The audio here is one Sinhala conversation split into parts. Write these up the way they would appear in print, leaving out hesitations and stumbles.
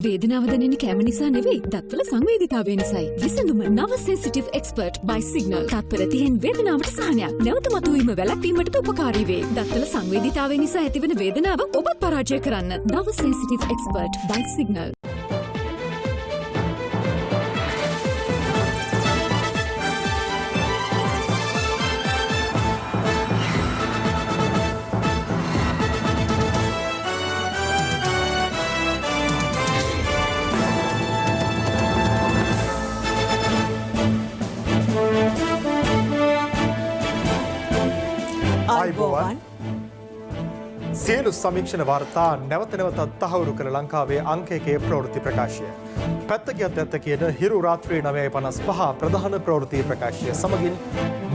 වේදනාව දැනෙන කැම නිසා නෙවෙයි දත්වල සංවේදීතාවය නිසායි. විසඳුම නව සෙන්සිටිව් එක්ස්පර්ට් by සිග්නල්. තත්පර 30න් වේදනාවට සහනයක්. නැවත මතුවීම වැළැක්වීමටද උපකාරී වේ. දත්වල සංවේදීතාවය නිසා ඇතිවන වේදනාව ඔබත් පරාජය කරන්න. නව සෙන්සිටිව් එක්ස්පර්ට් by සිග්නල්. සියලු සමීක්ෂණ වාර්තා නැවත නැවතත් තහවුරු කළ ලංකාවේ අංක 1 ප්‍රවෘත්ති ප්‍රකාශය. පැත්තකියත් ඇත්ත කියන හිරු රාත්‍රී 9:55 ප්‍රධාන ප්‍රවෘත්ති ප්‍රකාශය සමගින්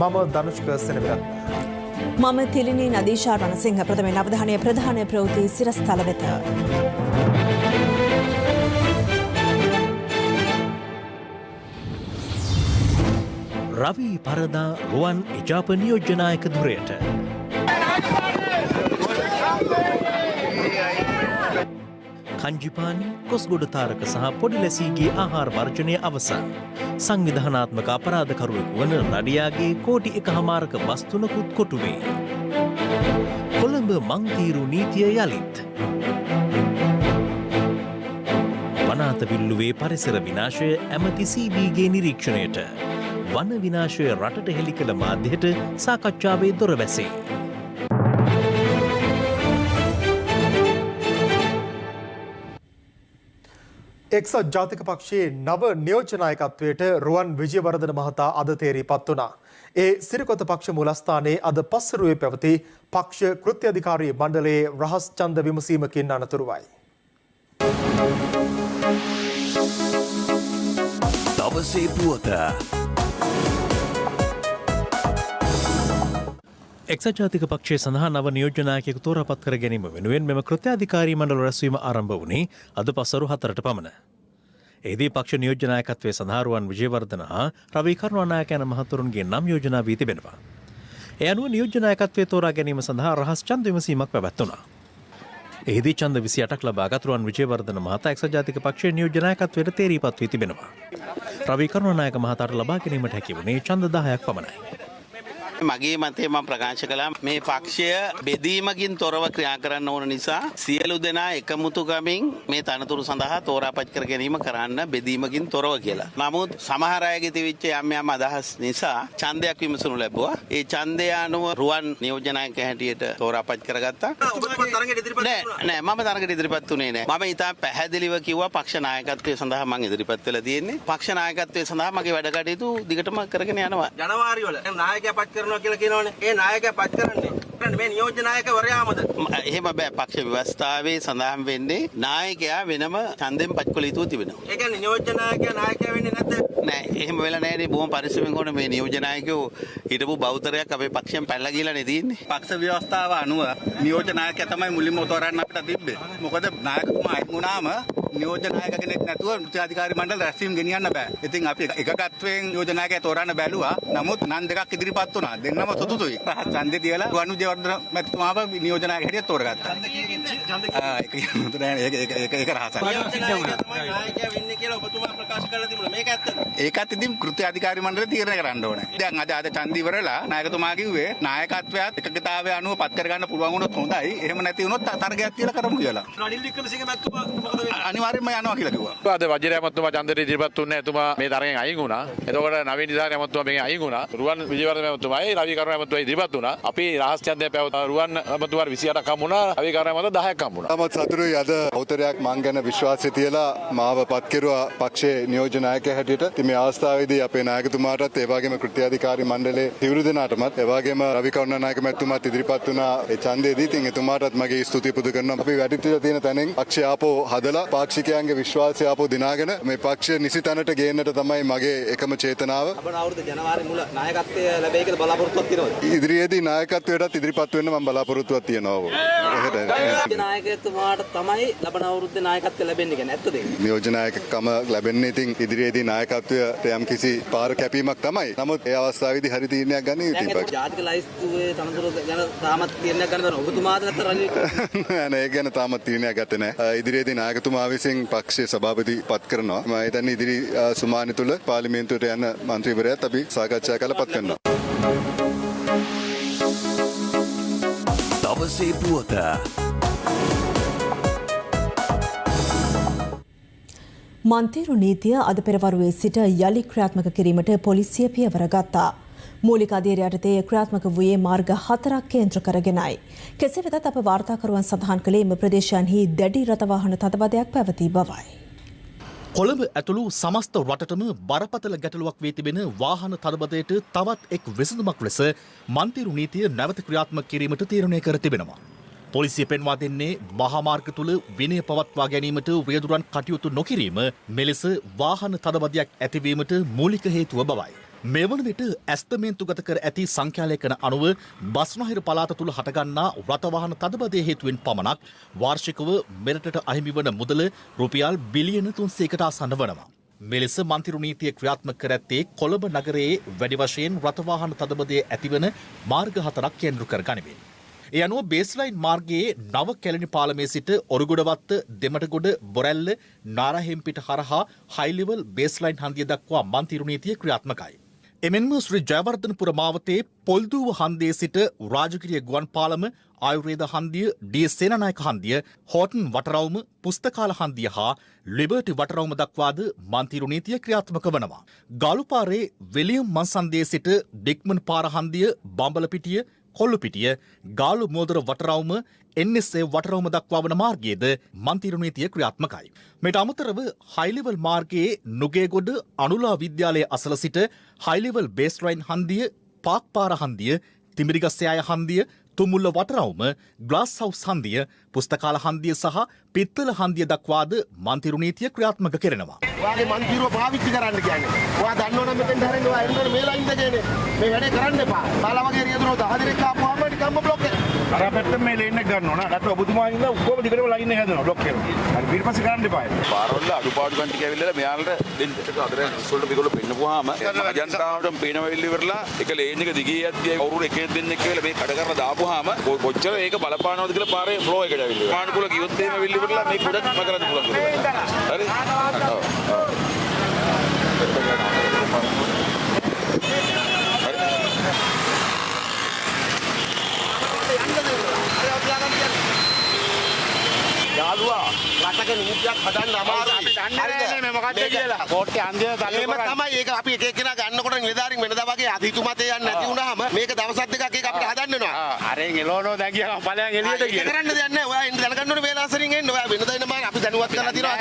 මම ධනුෂ්ක සෙනවිරත්න. මම තිලිනී නදීෂා රණසිංහ. ප්‍රථමයෙන් අවධානය ප්‍රධාන ප්‍රවෘත්ති සිරස්තල වෙත. රවි පරදා රුවන් එජාප නියෝජ්‍යනායක ධුරයට. කංජිපානි කොස්ගොඩ තාරක සහ පොඩි ලැසීගේ ආහාර වර්ජනය අවසන්. සංවිධානාත්මක අපරාධකරුවෙකු වන රඩියාගේ කෝටි 1.5ක බස් තුනකුත් කොටු වේ. කොළඹ මංතීරු නීතිය යලිත්. වනාත විල්ලුවේ පරිසර විනාශය ඇමති CBගේ නිරීක්ෂණයට. වන විනාශය රටට හෙළි කළ මාධ්‍යයට සාකච්ඡාවේ දොර වැසේ. එක්සත් ජාතික පක්ෂයේ නව නියෝජනායකත්වයට රුවන් විජේවර්ධන මහතා අද තේරීපත් වුණා. ඒ සිරිකොත පක්ෂ මූලස්ථානයේ අද පස්වරුවේ පැවති පක්ෂ කෘත්‍ය අධිකාරී මණ්ඩලයේ රහස් ඡන්ද විමසීමකින් අනතුරුවයි. දවසේ පුවත. එක්සත් ජාතික පක්ෂයේ සඳහා නව නියෝජනායකයෙකු තෝරාපත් කර ගැනීම වෙනුවෙන් මෙම කෘත්‍යාධිකාරී මණ්ඩල රැස්වීම ආරම්භ වුණේ අද පස්වරු 4ට පමණ. එහිදී පක්ෂ නියෝජනායකත්වයේ සඳහා රුවන් විජේවර්ධන හා රවි කරුණානායක යන මහතුරුන්ගේ නම් යෝජනා වී තිබෙනවා. ඒ අනුව නියෝජනායකත්වයේ තෝරා ගැනීම සඳහා රහස් ඡන්ද විමසීමක් පැවැත්වුණා. එහිදී ඡන්ද 28ක් ලබාගත් රුවන් විජේවර්ධන මහතා එක්සත් ජාතික පක්ෂයේ නියෝජනායකත්වයට තේරීපත් වී තිබෙනවා. රවි කරුණානායක මහතාට ලබා ගැනීමට හැකි වුණේ ඡන්ද 10ක් පමණයි. මගේ මතය මම ප්‍රකාශ කළා මේ පක්ෂය බෙදීමකින් තොරව ක්‍රියා කරන්න ඕන නිසා සියලු දෙනා එකමුතුකමින් මේ තනතුරු සඳහා තෝරාපත් කර ගැනීම කරන්න බෙදීමකින් තොරව කියලා. නමුත් සමහර අයගේ තිබිච්ච යම් අදහස් නිසා ඡන්දයක් විමසනු ලැබුවා. ඒ ඡන්දය අනුව රුවන් නියෝජනායක හැටියට තෝරාපත් කරගත්තා. නෑ මම තරගයට ඉදිරිපත් වුණේ නෑ. මම ඊට පැහැදිලිව කිව්වා පක්ෂ නායකත්වයේ සඳහා මම ඉදිරිපත් වෙලා තියෙන්නේ. පක්ෂ නායකත්වයේ සඳහා මගේ වැඩ කටයුතු දිගටම කරගෙන යනවා. ජනවාරි වල නායකයා පත් කරනවා කියලා කියනවනේ. ඒ නායකයා පත් කරන්නේ මේ නියෝජනායකවරයාමද? එහෙම බෑ. පක්ෂ ව්‍යවස්ථාවේ සඳහන් වෙන්නේ නායකයා වෙනම ඡන්දෙන් පත් කළ යුතු තිබෙනවා. ඒ කියන්නේ නියෝජනායකයා නායකයා වෙන්නේ නැද්ද? නෑ එහෙම වෙලා නෑනේ. බොහොම පරිස්සමෙන් ඕනේ මේ නියෝජනායකයෝ හිටපු බෞතරයක් අපේ පක්ෂයෙන් පැනලා ගිහලා නේ තියෙන්නේ. පක්ෂ ව්‍යවස්ථාව අනුව නියෝජනායකයා තමයි මුලින්ම තෝරන්න අපිට තිබ්බේ. මොකද නායකතුමා වුණාම නියෝජනායක කෙනෙක් නැතුව කෘත්‍යාධිකාරී මණ්ඩල රැස්වීම ගෙනියන්න බෑ. ඉතින් අපි එකගත්වයෙන් නියෝජනායකයා තෝරන්න බැලුවා. නමුත් නම් දෙකක් ඉදිරිපත් වුණා. දෙන්නම සතුටුයි. රහස් ඡන්දේ තියලා රුවන් විජේවර්ධන මැතිතුමාව නියෝජනායක හැටියට තෝරගත්තා. ඒක රහසක්. නායකයා වෙන්නේ කියලා ඔබතුමා ප්‍රකාශ කරලා තිබුණා. මේක ඇත්තද? ඒකත් ඉතින් කෘත්‍යාධිකාරී මණ්ඩලය තීරණය කරන්න ඕනේ. දැන් අද ඡන්ද ඉවරලා නායකතුමා කිව්වේ නායකත්වයත් එකගතාවය අනුව පත් කරගන්න පුළුවන් වුණොත් හොඳයි. එහෙම නැති වුණොත් තරගයක් තියලා කරමු කියලා. රනිල් වික්‍රමසිංහ මැතිතුමා මොකද වෙන්නේ? අනිවාර්යයෙන්ම යනවා කියලා කිව්වා. අද වජිරය මැතිතුමා ඡන්දෙට ඉදිරිපත් වුණේ එතුමා මේ තරගෙන් අයින් වුණා. එතකොට නවීන දිසාරි මැතිතුමා මේකෙන් අයින් වුණා. රුවන් විජේවර්ධන මැතිතුමායි රවි කරුණා මැතිතුමා ඉදිරිපත් වුණා. අපි රහස් ඡන්දය පැවතුවා. රුවන් මැතිතුමාට 28ක් හම්බ වුණා. රවි කරුණා මැතිතුමාට 10ක් හම්බ වුණා. තමත් සතුටුයි අද අවතරයක් මං ගැන විශ්වාසය තියලා මාව පත් කෙරුවා පක්ෂයේ නියෝජනායකයා හැටියට. ඉතින් මේ අවස්ථාවේදී අපේ නායකතුමාටත් ඒ වගේම කෘත්‍යාධිකාරී මණ්ඩලයේ සියලු දෙනාටමත් ඒ වගේම රවි කරුණානායක මැතිතුමාත් ඉදිරිපත් වුණා ඒ ඡන්දයේදී. ඉතින් එතුමාටත් මගේ ස්තුතිය පුද කරනවා. අපි වැඩිටලා තියෙන තැනින් පක්ෂය ආපෝ හදලා පාක්ෂිකයන්ගේ විශ්වාසය ආපෝ දිනාගෙන මේ පක්ෂය නිසි තැනට ගේන්නට තමයි මගේ එකම චේතනාව. අපේ අවුරුදු ජනවාරි මුල නායකත්වය ලැබෙයි කියලා බලාපොරොත්තුවක් තියෙනවද? ඉදිරියේදී නායකත්වයටත් ඉදිරිපත් වෙන්න මම බලාපොරොත්තුවක් තියෙනවා. එහෙට නායකතුමාට තමයි ලබන අවුරුද්දේ නායකත්වය ලැබෙන්නේ කියන්නේ ඇත්තද? නියෝජනායකකම ලැබෙන්නේ ඉතින් ඉදිරියේදී නායකත්වයට යම් කිසි පාර කැපීමක් තමයි. නමුත් ඒ අවස්ථාවේදී හරි තීරණයක් ගන්න ඉතින් ජාතික ලයිස්තුවේ තනතුරු ගැන තාමත් තීරණයක් ගන්න බෑ. ඔබතුමාද නැත්නම් රනිල්? නෑ ඒ ගැන තාමත් තීරණයක් ගත්තේ නෑ. ඉදිරියේදී නායකතුමා විසින් විසින් පක්ෂයේ සභාපති පත් කරනවා. මම හිතන්නේ ඉදිරි සුමානි තුල පාර්ලිමේන්තුවට යන මන්ත්‍රීවරයාත් අපි සාකච්ඡා කරලා පත් කරනවා. දවසේ පුවත. මන්තීරු නීතිය අද පෙරවරුවේ සිට යළි ක්‍රියාත්මක කිරීමට පොලිසිය පියවර ගත්තා. මූලික අධීරය යටතේ ක්‍රියාත්මක වූයේ මාර්ග 4ක් කේන්ද්‍ර කරගෙනයි. කෙසේ වෙතත් අප වාර්තාකරුවන් සඳහන් කළේ එම ප්‍රදේශයන්හි දැඩි රථවාහන තදබදයක් පැවති බවයි. කොළඹ ඇතුළු සමස්ත රටටම බරපතල ගැටලුවක් වී තිබෙන වාහන තදබදයට තවත් එක් විසඳුමක් ලෙස මන්තීරු නීතිය නැවත ක්‍රියාත්මක කිරීමට තීරණය කර තිබෙනවා. පොලිසිය පෙන්වා දෙන්නේ මහාමාර්ග තුල විනය පවත්වා ගැනීමට වේදුරන් කටයුතු නොකිරීම මෙලෙස වාහන තදබදයක් ඇතිවීමට මූලික හේතුව බවයි. මෙවන විට ඇස්තමේන්තුගත කර ඇති සංඛ්‍යාලයකන අනුව බස්නාහිර පළාත තුළ හටගන්නා රථවාහන තදබදය හේතුවෙන් පමණක් වාර්ෂිකව මෙරටට අහිමි වන මුදල රුපියල් බිලියන 300කට ආසන්න වනවා. මෙලෙස මන්තිරු නීතිය ක්‍රියාත්මක කර ඇත්තේ කොළඹ නගරයේ වැඩි වශයෙන් රථවාහන තදබදය ඇතිවන මාර්ග 4ක් කේන්ද්‍ර කර ගනිමින්. ඒ අනුව බේස්ලයින් මාර්ගයේ නව කැලණි පාලමේ සිට ඔරුගොඩවත්ත දෙමටගොඩ බොරැල්ල නාරහෙම්පිට හරහා හයිලෙවල් බේස්ලයින් හන්දිය දක්වා මන්තිරු නීතිය ක්‍රියාත්මකයි. එමෙන්ම ශ්‍රී ජයවර්ධනපුර මාවතේ පොල්දුව හන්දියේ සිට රාජගිරිය ගුවන් පාලම ආයුර්වේද හන්දිය ඩී සේනානායක හන්දිය හෝටන් වටරවුම පුස්තකාල හන්දිය හා ලිබර්ටි වටරවුම දක්වාද මන්තිරු නීතිය ක්‍රියාත්මක වනවා. ගාලුපාරේ විලියම් මන්සන්දියේ සිට ඩික්මන් පාර හන්දිය බම්බලපිටිය කොල්ලුපිටිය ගාලු මෝදර වටරවුම NSA වටරවුම දක්වා වන මාර්ගයේද මන්තිරු නීතිය ක්‍රියාත්මකයි. මෙට අමතරව හයිලෙවල් මාර්ගයේ නුගේගොඩ අනුලා විද්‍යාලය අසල සිට හයිලෙවල් බේස්ලයින් හන්දිය පාක්පාර හන්දිය තිමිරිගස්සයාය හන්දිය තුමුල්ල වටරවුම ග්ලාස් හවුස් හන්දිය පුස්තකාල හන්දිය සහ පිත්තල හන්දිය දක්වාද මන්තිරු නීතිය ක්‍රියාත්මක කරනවා. ඔයාගේ මන්තිරුව පාවිච්චි කරන්න කියන්නේ. ඔයා දන්නවනම් මෙතෙන් හැරෙන්න ඔයා එන්න මේ ලයින් එකේනේ. මේ වැඩේ කරන්න එපා. බාලා වගේ රියදුනෝ 10 දෙනෙක් ආපුවාම නිකම්ම බ්ලොක් එක. අර පැත්තෙන් මේ ලේන් එක ගන්න ඕන. නැත්නම් ඔබතුමා ඉඳලා ඔක්කොම දිගටම ලයින් එක හදනවා බ්ලොක් කරනවා. හරි ඊට පස්සේ කරන්න එපා. පාරවල අඩුපාඩුකම් ටික ඇවිල්ලා මෙයාලට දෙන්න. අතර ඉස්සොල්ට මේගොල්ලෝ පෙන්නපුවාම අජන්තාවටම පේනවෙල්ල ඉවරලා එක ලේන් එක දිගේ යද්දී කවුරු එකෙක් දෙන්නෙක් කියලා මේ කඩ කරලා දාපුවාම කොච්චර ඒක බලපානවද කියලා පාරේ ෆ්ලෝ එකට ඇවිල්ලා. පාණුකුල කිව්වොත් එහෙම වෙල්ල ඉවරලා මේ ගොඩක් මම කරන්න පුළුවන්. හරි. යාළුවා රටක නීතියක් හදන්න අමාරුයි. අපි දන්නේ නැහැ මොකක්ද කියලා. කෝට්ටේ අන්තිම තල්ලු කරා. තමයි ඒක අපි එක එකනා ගන්නකොට නිලධාරීන් වෙනදා වගේ අධිතුමතේ යන්නේ නැති වුණාම මේක දවසක් දෙකක් ඒක අපිට හදන්න වෙනවා. අරෙන් එලෝනෝ දැන් කියනවා ඵලයන් එළියට කියලා. කරන්න දෙයක් නැහැ. ඔයා එන්න දැනගන්න ඕනේ වේලාසරින් එන්න. ඔයා වෙනදා ඉන්න මාත් අපි දැනුවත් කරලා දිනවා.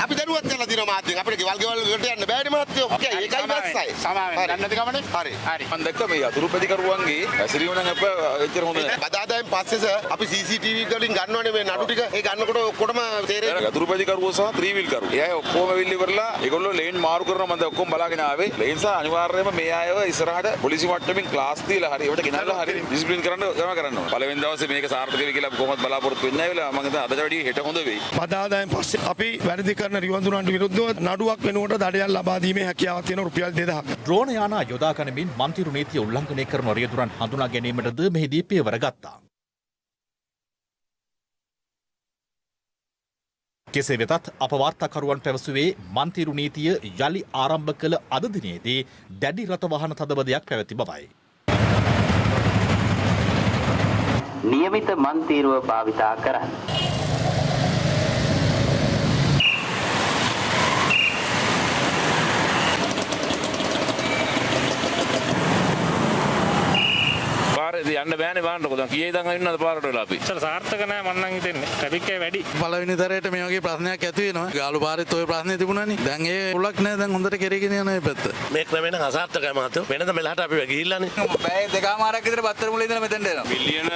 අපි දැනුවත් කරලා දිනවා මාත්යෙන්. අපිට ගෙවල් වලට යන්න බෑනේ මාත්යෝ. ඒකයි වැස්සයි. සමාවෙන් දන්නේ නැති ගමනේ. හරි. මම දැක්ක මේ අතුරු ප්‍රතිකරුවන්ගේ ඇසිරීම නම් අප එච්චර හොඳ නැහැ. බදාදායෙන් පස්සේ අපි CCTV වලින් ගන්නවනේ මේ නඩු ටික. ඒ ගන්නකොට ඔක්කොටම තේරෙන්නේ. අතුරු ප්‍රතිකරුවෝ සහ ත්‍රිවිල් කරු. ඒ අය ඔක්කොම වෙල්ල ඉවරලා ඒගොල්ලෝ ලේන් මාරු කරනවා. මම දැන් ඔක්කොම බලාගෙන ආවේ. ලේන් සහ අනිවාර්යයෙන්ම මේ අයව ඉස්සරහට පොලිසි මට්ටමින් ක්ලාස් දීලා හරි ඒවට ගෙනල්ලා හරි ඩිසිප්ලින් කරන්න ඕන. පළවෙනි දවසේ මේක සාර්ථක වෙයි කියලා අපි කොහොමද බලාපොරොත්තු වෙන්නේ නැහැ. මම හිතනවා අදට වැඩිය හෙට හොඳ වෙයි. බදාදායෙන් පස්සේ අපි වැරදි කරන රිවඳුරන්ට විරුද්ධව නඩුවක් වෙනකොට දඩයල් ලබා දීමේ හැකියාවක් තියෙන රුපියල් 2000ක්. ඩ්‍රෝන යාන යොදා ගනිමින් මන්තිරු නීතිය උල්ලංඝනය කරන රියදුරන් හඳුනා ගැනීමටද මෙහිදී පියවර ගත්තා. කෙසේ වෙතත් අප වාර්තාකරුවන් පැවසුවේ මන්තිරු නීතිය යළි ආරම්භ කළ අද දිනේදී දැඩි රථවාහන තදබදයක් පැවති බවයි. නියමිත මන්තිරුව භාවිතා කරන්න. යන්න බෑනේ බලන්නකො දැන් කීයේ ඉඳන් ඉන්නද පාරට වෙලා අපි. චල සාර්ථක නැහැ මම නම් හිතන්නේ. ට්‍රැෆික් එක වැඩි. පළවෙනි දරේට මේ වගේ ප්‍රශ්නයක් ඇති වෙනවා. ගාලු පාරෙත් ওই ප්‍රශ්නේ තිබුණානේ. දැන් ඒ උලක් නැහැ දැන් හොඳට කෙරෙගෙන යන මේ පැත්ත. මේ ක්‍රමෙන් අසාර්ථකයි මහත්තයෝ. වෙනද මෙලහට අපි ගිහිල්ලානේ. බෑ දෙකමාරක් විතර බත්තර මුලේ ඉඳලා මෙතෙන්ට එනවා. මිලියන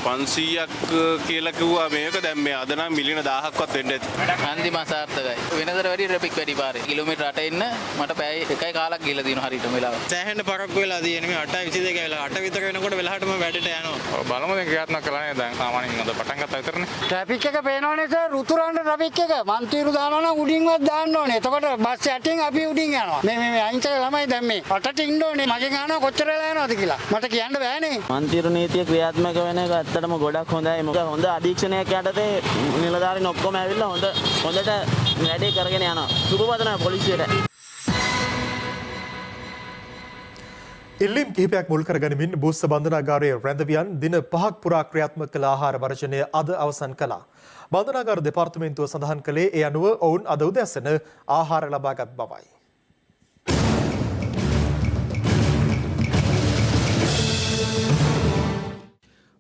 500ක් කියලා කිව්වා මේක දැන් මේ අද නම් මිලියන 1000ක්වත් වෙන්න ඇති. අන්තිම අසාර්ථකයි. වෙනදට වැඩි ට්‍රැෆික් වැඩි පාරේ. කිලෝමීටර් 8 ඉන්න මට පැය එකයි කාලක් ගිහලා දිනන හරියටම වෙලාව. සෑහෙන්න පරක්කු වෙලා තියෙන්නේ මේ 8:22 වෙලා 8 විතර වෙනකොට වෙලහටම වැඩට යනවා. බලමු දැන් ක්‍රියාත්මක කළා නේද දැන් සාමාන්‍යයෙන් හොඳ පටන් ගත්තා විතරනේ. ට්‍රැෆික් එක පේනවනේ සර් රුතුරාන්ට ට්‍රැෆික් එක මන්තිරු දානවා නම් උඩින්වත් දාන්න ඕනේ. එතකොට බස් යටින් අපි උඩින් යනවා. මේ අහිංසක ළමයි දැන් මේ අටට ඉන්න ඕනේ. මගෙන් අහනවා කොච්චර වෙලා යනවද කියලා. මට කියන්න බෑනේ. මන්තිරු නීතිය ක්‍රියාත්මක වෙන එක ඇත්තටම ගොඩක් හොඳයි. මොකද හොඳ අධීක්ෂණයක් යටතේ නිලධාරීන් ඔක්කොම ඇවිල්ලා හොඳට වැඩේ කරගෙන යනවා. සුබපතනවා පොලිසියට. ඉල්ලීම් කිහිපයක් මුල් කරගනිමින් බූස්ස බන්ධනාගාරයේ රැඳවියන් දින 5ක් පුරා ක්‍රියාත්මක කළ ආහාර වර්ජනය අද අවසන් කළා. බන්ධනාගාර දෙපාර්තමේන්තුව සඳහන් කළේ ඒ අනුව ඔවුන් අද උදැසන ආහාර ලබාගත් බවයි.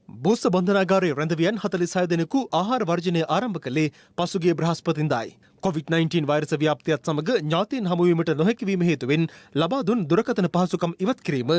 බූස්ස බන්ධනාගාරයේ රැඳවියන් 46 දෙනෙකු ආහාර වර්ජනය ආරම්භ කළේ පසුගිය බ්‍රහස්පතින්දායි. COVID-19 වෛරස ව්‍යාප්තියත් සමග ඥාතීන් හමුවීමට නොහැකිවීම හේතුවෙන් ලබා දුන් දුරකථන පහසුකම් ඉවත් කිරීම,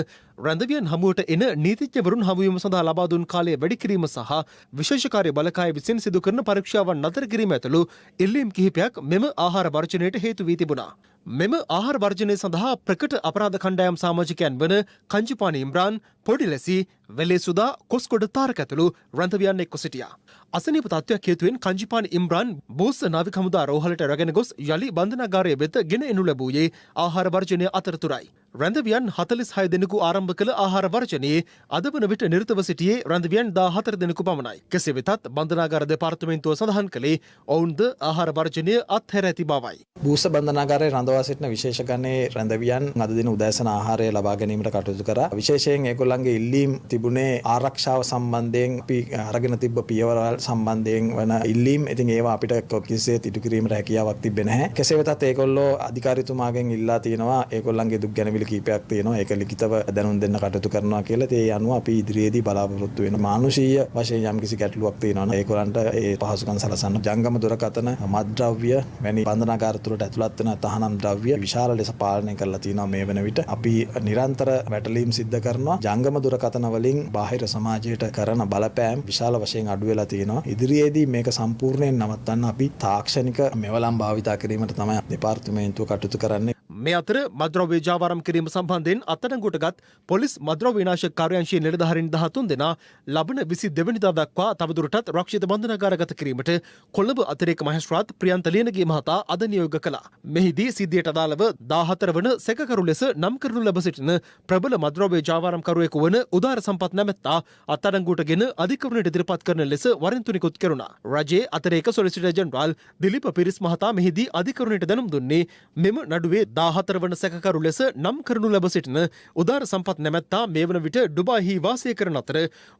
රැඳවියන් හමුවට එන නීතිඥවරුන් හමුවීම සඳහා ලබා දුන් කාලය වැඩි කිරීම සහ විශේෂකාර්ය බලකාය විසින් සිදු කරන පරීක්ෂාවන් නතර කිරීම ඇතුළු ඉල්ලීම් කිහිපයක් මෙම ආහාර වර්ජනයට හේතු වී තිබුණා. මෙම ආහාර වර්ජනය සඳහා ප්‍රකට අපරාධ කණ්ඩායම් සමාජිකයන් වන කංජිපානි ඉම්රාන්, පොඩිලැසි, වෙලේසුදා, කොස්කොඩ තාරක ඇතුළු රැඳවියන් එක්ව සිටියා. අසනීප තත්ත්වයක් හේතුවෙන් කංජිපානි ඉම්රාන් බූස්ස නාවික හමුදා රෝහලට රැගෙන ගොස් යලි බන්ධනාගාරය වෙත ගෙන එනු ලැබුවේ ආහාර වර්ජනය අතරතුරයි. රැඳවියන් 46 දෙනෙකු ආරම්භ කළ ආහාර වර්ජනයේ අද වන විට නිරතව සිටියේ රැඳවියන් 14 දෙනෙකු පමණයි. කෙසේ වෙතත් බන්ධනාගාර දෙපාර්තමේන්තුව සඳහන් කළේ ඔවුන්ද ආහාර වර්ජනය අත්හැර ඇති බවයි. බූස්ස බන්ධනාගාරයේ රඳවා සිටින විශේෂ ගණයේ රැඳවියන් අද දින උදෑසන ආහාරය ලබා ගැනීමට කටයුතු කරා. විශේෂයෙන් ඒගොල්ලන්ගේ ඉල්ලීම් තිබුණේ ආරක්ෂාව සම්බන්ධයෙන් අපි අරගෙන තිබ්බ පියවරල් සම්බන්ධයෙන් වන ඉල්ලීම්. ඉතින් ඒවා අපිට කිසිසේත් ඉටු කිරීමට හැකියාවක් තිබෙන්නේ නැහැ. කෙසේ වෙතත් ඒගොල්ලෝ අධිකාරීතුමාගෙන් ඉල්ලා තියෙනවා ඒගොල්ලන්ගේ දුක් ගැනවිලි කීපයක් තියෙනවා. ඒක ලිඛිතව දැනුම් දෙන්න කටයුතු කරනවා කියලා. ඒ අනුව අපි ඉදිරියේදී බලාපොරොත්තු වෙනවා. මානුෂීය වශයෙන් යම්කිසි ගැටලුවක් තියෙනවා නම් ඒගොල්ලන්ට ඒ පහසුකම් සලසන්න. ජංගම දුරකථන, මත්ද්‍රව්‍ය වැනි බන්ධනාගාර තුළට ඇතුළත් වෙන තහනම් ද්‍රව්‍ය විශාල ලෙස පාලනය කරලා තියෙනවා. මේ වන විට අපි නිරන්තර වැටලීම් සිද්ධ කරනවා. ජංගම දුරකථන වලින් බාහිර සමාජයට කරන බලපෑම් විශාල වශයෙන් අඩු වෙලා තියෙනවා. ඉදිරියේදී මේක සම්පූර්ණයෙන් නවත්තන්න අපි තාක්ෂණික මෙවලම් භාවිතා කිරීමට තමයි දෙපාර්තමේන්තුව කටයුතු කරන්නේ. මේ අතර මද්‍රව්‍ය ජාවාරම් කිරීම සම්බන්ධයෙන් අත්අඩංගුවටගත් පොලිස් මද්‍රව්‍ය විනාශක කාර්යාංශයේ නිලධාරීන් 13 දෙනා ලබන 22 වෙනිදා දක්වා තවදුරටත් රක්ෂිත බන්ධනාගාරගත කිරීමට කොළඹ අතිරේක මහේස්ත්‍රාත් ප්‍රියන්ත ලියනගේ මහතා අද නියෝග කළා. මෙහිදී සිද්ධියට අදාළව 14 වන සැකකරු ලෙස නම් කරනු ලැබ සිටින ප්‍රබල මද්‍රව්‍ය ජාවාරම්කරුවෙකු වන උදාර සම්පත් නැමැත්තා අත්අඩංගුවටගෙන අධිකරණයට ඉදිරිපත් කරන ලෙස වරින් තුනිකුත් කෙරුණා. රජයේ අතිරේක සොලිසිටර් ජෙනරාල් දිලිප පිරිස් මහතා මෙහිදී අධිකරණයට දැනුම් දුන්නේ මෙම නඩුවේ 14 වන සැකකරු ලෙස නම් කරනු ලැබ සිටින උදාර සම්පත් නැමැත්තා මේ වන විට ඩුබායිහි වාසය කරන අතර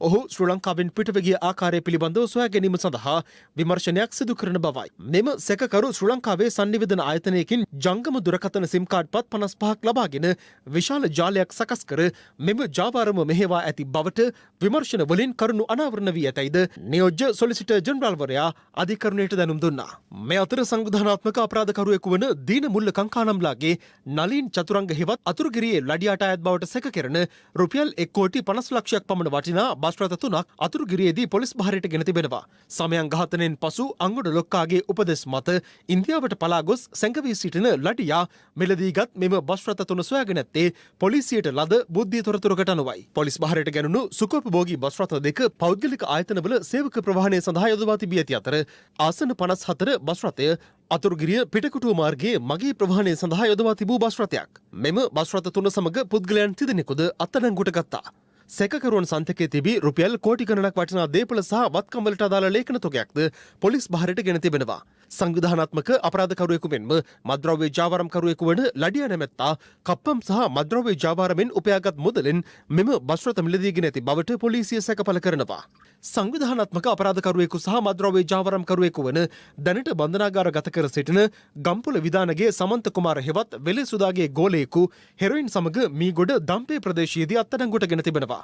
ඔහු ශ්‍රී ලංකාවෙන් පිටව ගිය ආකාරය පිළිබඳව සොයා ගැනීම සඳහා විමර්ශනයක් සිදු කරන බවයි. මෙම සැකකරු ශ්‍රී ලංකාවේ සංනිවේදන ආයතනයකින් ජංගම දුරකථන සිම් කාඩ් පත් 55ක් ලබාගෙන විශාල ජාලයක් සකස් කර මෙම ජාවාරම මෙහෙවා ඇති බවට විමර්ශන වලින් කරුණු අනාවරණ වී ඇතැයිද නියෝජ්‍ය සොලිසිටර් ජෙනරාල්වරයා අධිකරණයට දැනුම් දුන්නා. මේ අතර සංවිධානාත්මක අපරාධකරුවෙකු වන දීන මුල්ල කංකානම්ලාගේ නලින් චතුරංග හෙවත් අතුරුගිරියේ ලඩියට අයත් බවට සැක කෙරෙන රුපියල් 1,50,00,000ක් පමණ වටිනා බස් රථ 3ක් අතුරුගිරියේදී පොලිස් බහරයට ගෙන තිබෙනවා. සමයන් ඝාතනයෙන් පසු අංගොඩ ලොක්කාගේ උපදෙස් මත ඉන්දියාවට පලා ගොස් සැඟවී සිටින ලඩියා මෙලදීගත් මෙම බස් රථ 3 සොයාගෙන ඇත්තේ පොලිසියට ලද බුද්ධිය තොරතුරකට අනුවයි. පොලිස් බහරයට ගැනුණු සුඛෝපභෝගී බස් රථ දෙක පෞද්ගලික ආයතනවල සේවක ප්‍රවාහනය සඳහා යොදවා තිබී ඇති අතර ආසන 54 බස් රථය අතුරුගිරිය පිටකොටුව මාර්ගයේ මගේ ප්‍රවාහනය සඳහා යොදවා තිබූ බස් රථයක්. මෙම බස් රථ 3 සමග පුද්ගලයන් 30 දෙනෙකුද අත්අඩංගුවට ගත්තා. සැකකරුවන් සන්තකයේ තිබී රුපියල් කෝටි ගණනක් වටිනා දේපළ සහ වත්කම් වලට අදාළ ලේඛන තොගයක්ද පොලිස් බහරට ගෙන තිබෙනවා. සංවිධානාත්මක අපරාධකරුවෙකු මෙන්ම මද්‍රව්‍ය ජාවාරම්කරුවෙකු වන ලඩියා නැමැත්තා කප්පම් සහ මද්‍රව්‍ය ජාවාරමෙන් උපයාගත් මුදලෙන් මෙම බස් රථ මිලදීගෙන ඇති බවට පොලිසිය සැකපල කරනවා. සංවිධානාත්මක අපරාධකරුවෙකු සහ මද්‍රව්‍ය ජාවාරම්කරුවෙකු වන දැනට බන්ධනාගාරගත කර සිටින ගම්පොළ විධානගේ සමන්ත කුමාර හෙවත් වෙලෙසුදාගේ ගෝලයෙකු හෙරොයින් සමග මීගොඩ දම්පේ ප්‍රදේශයේදී අත්අඩංගුවට ගෙන තිබෙනවා.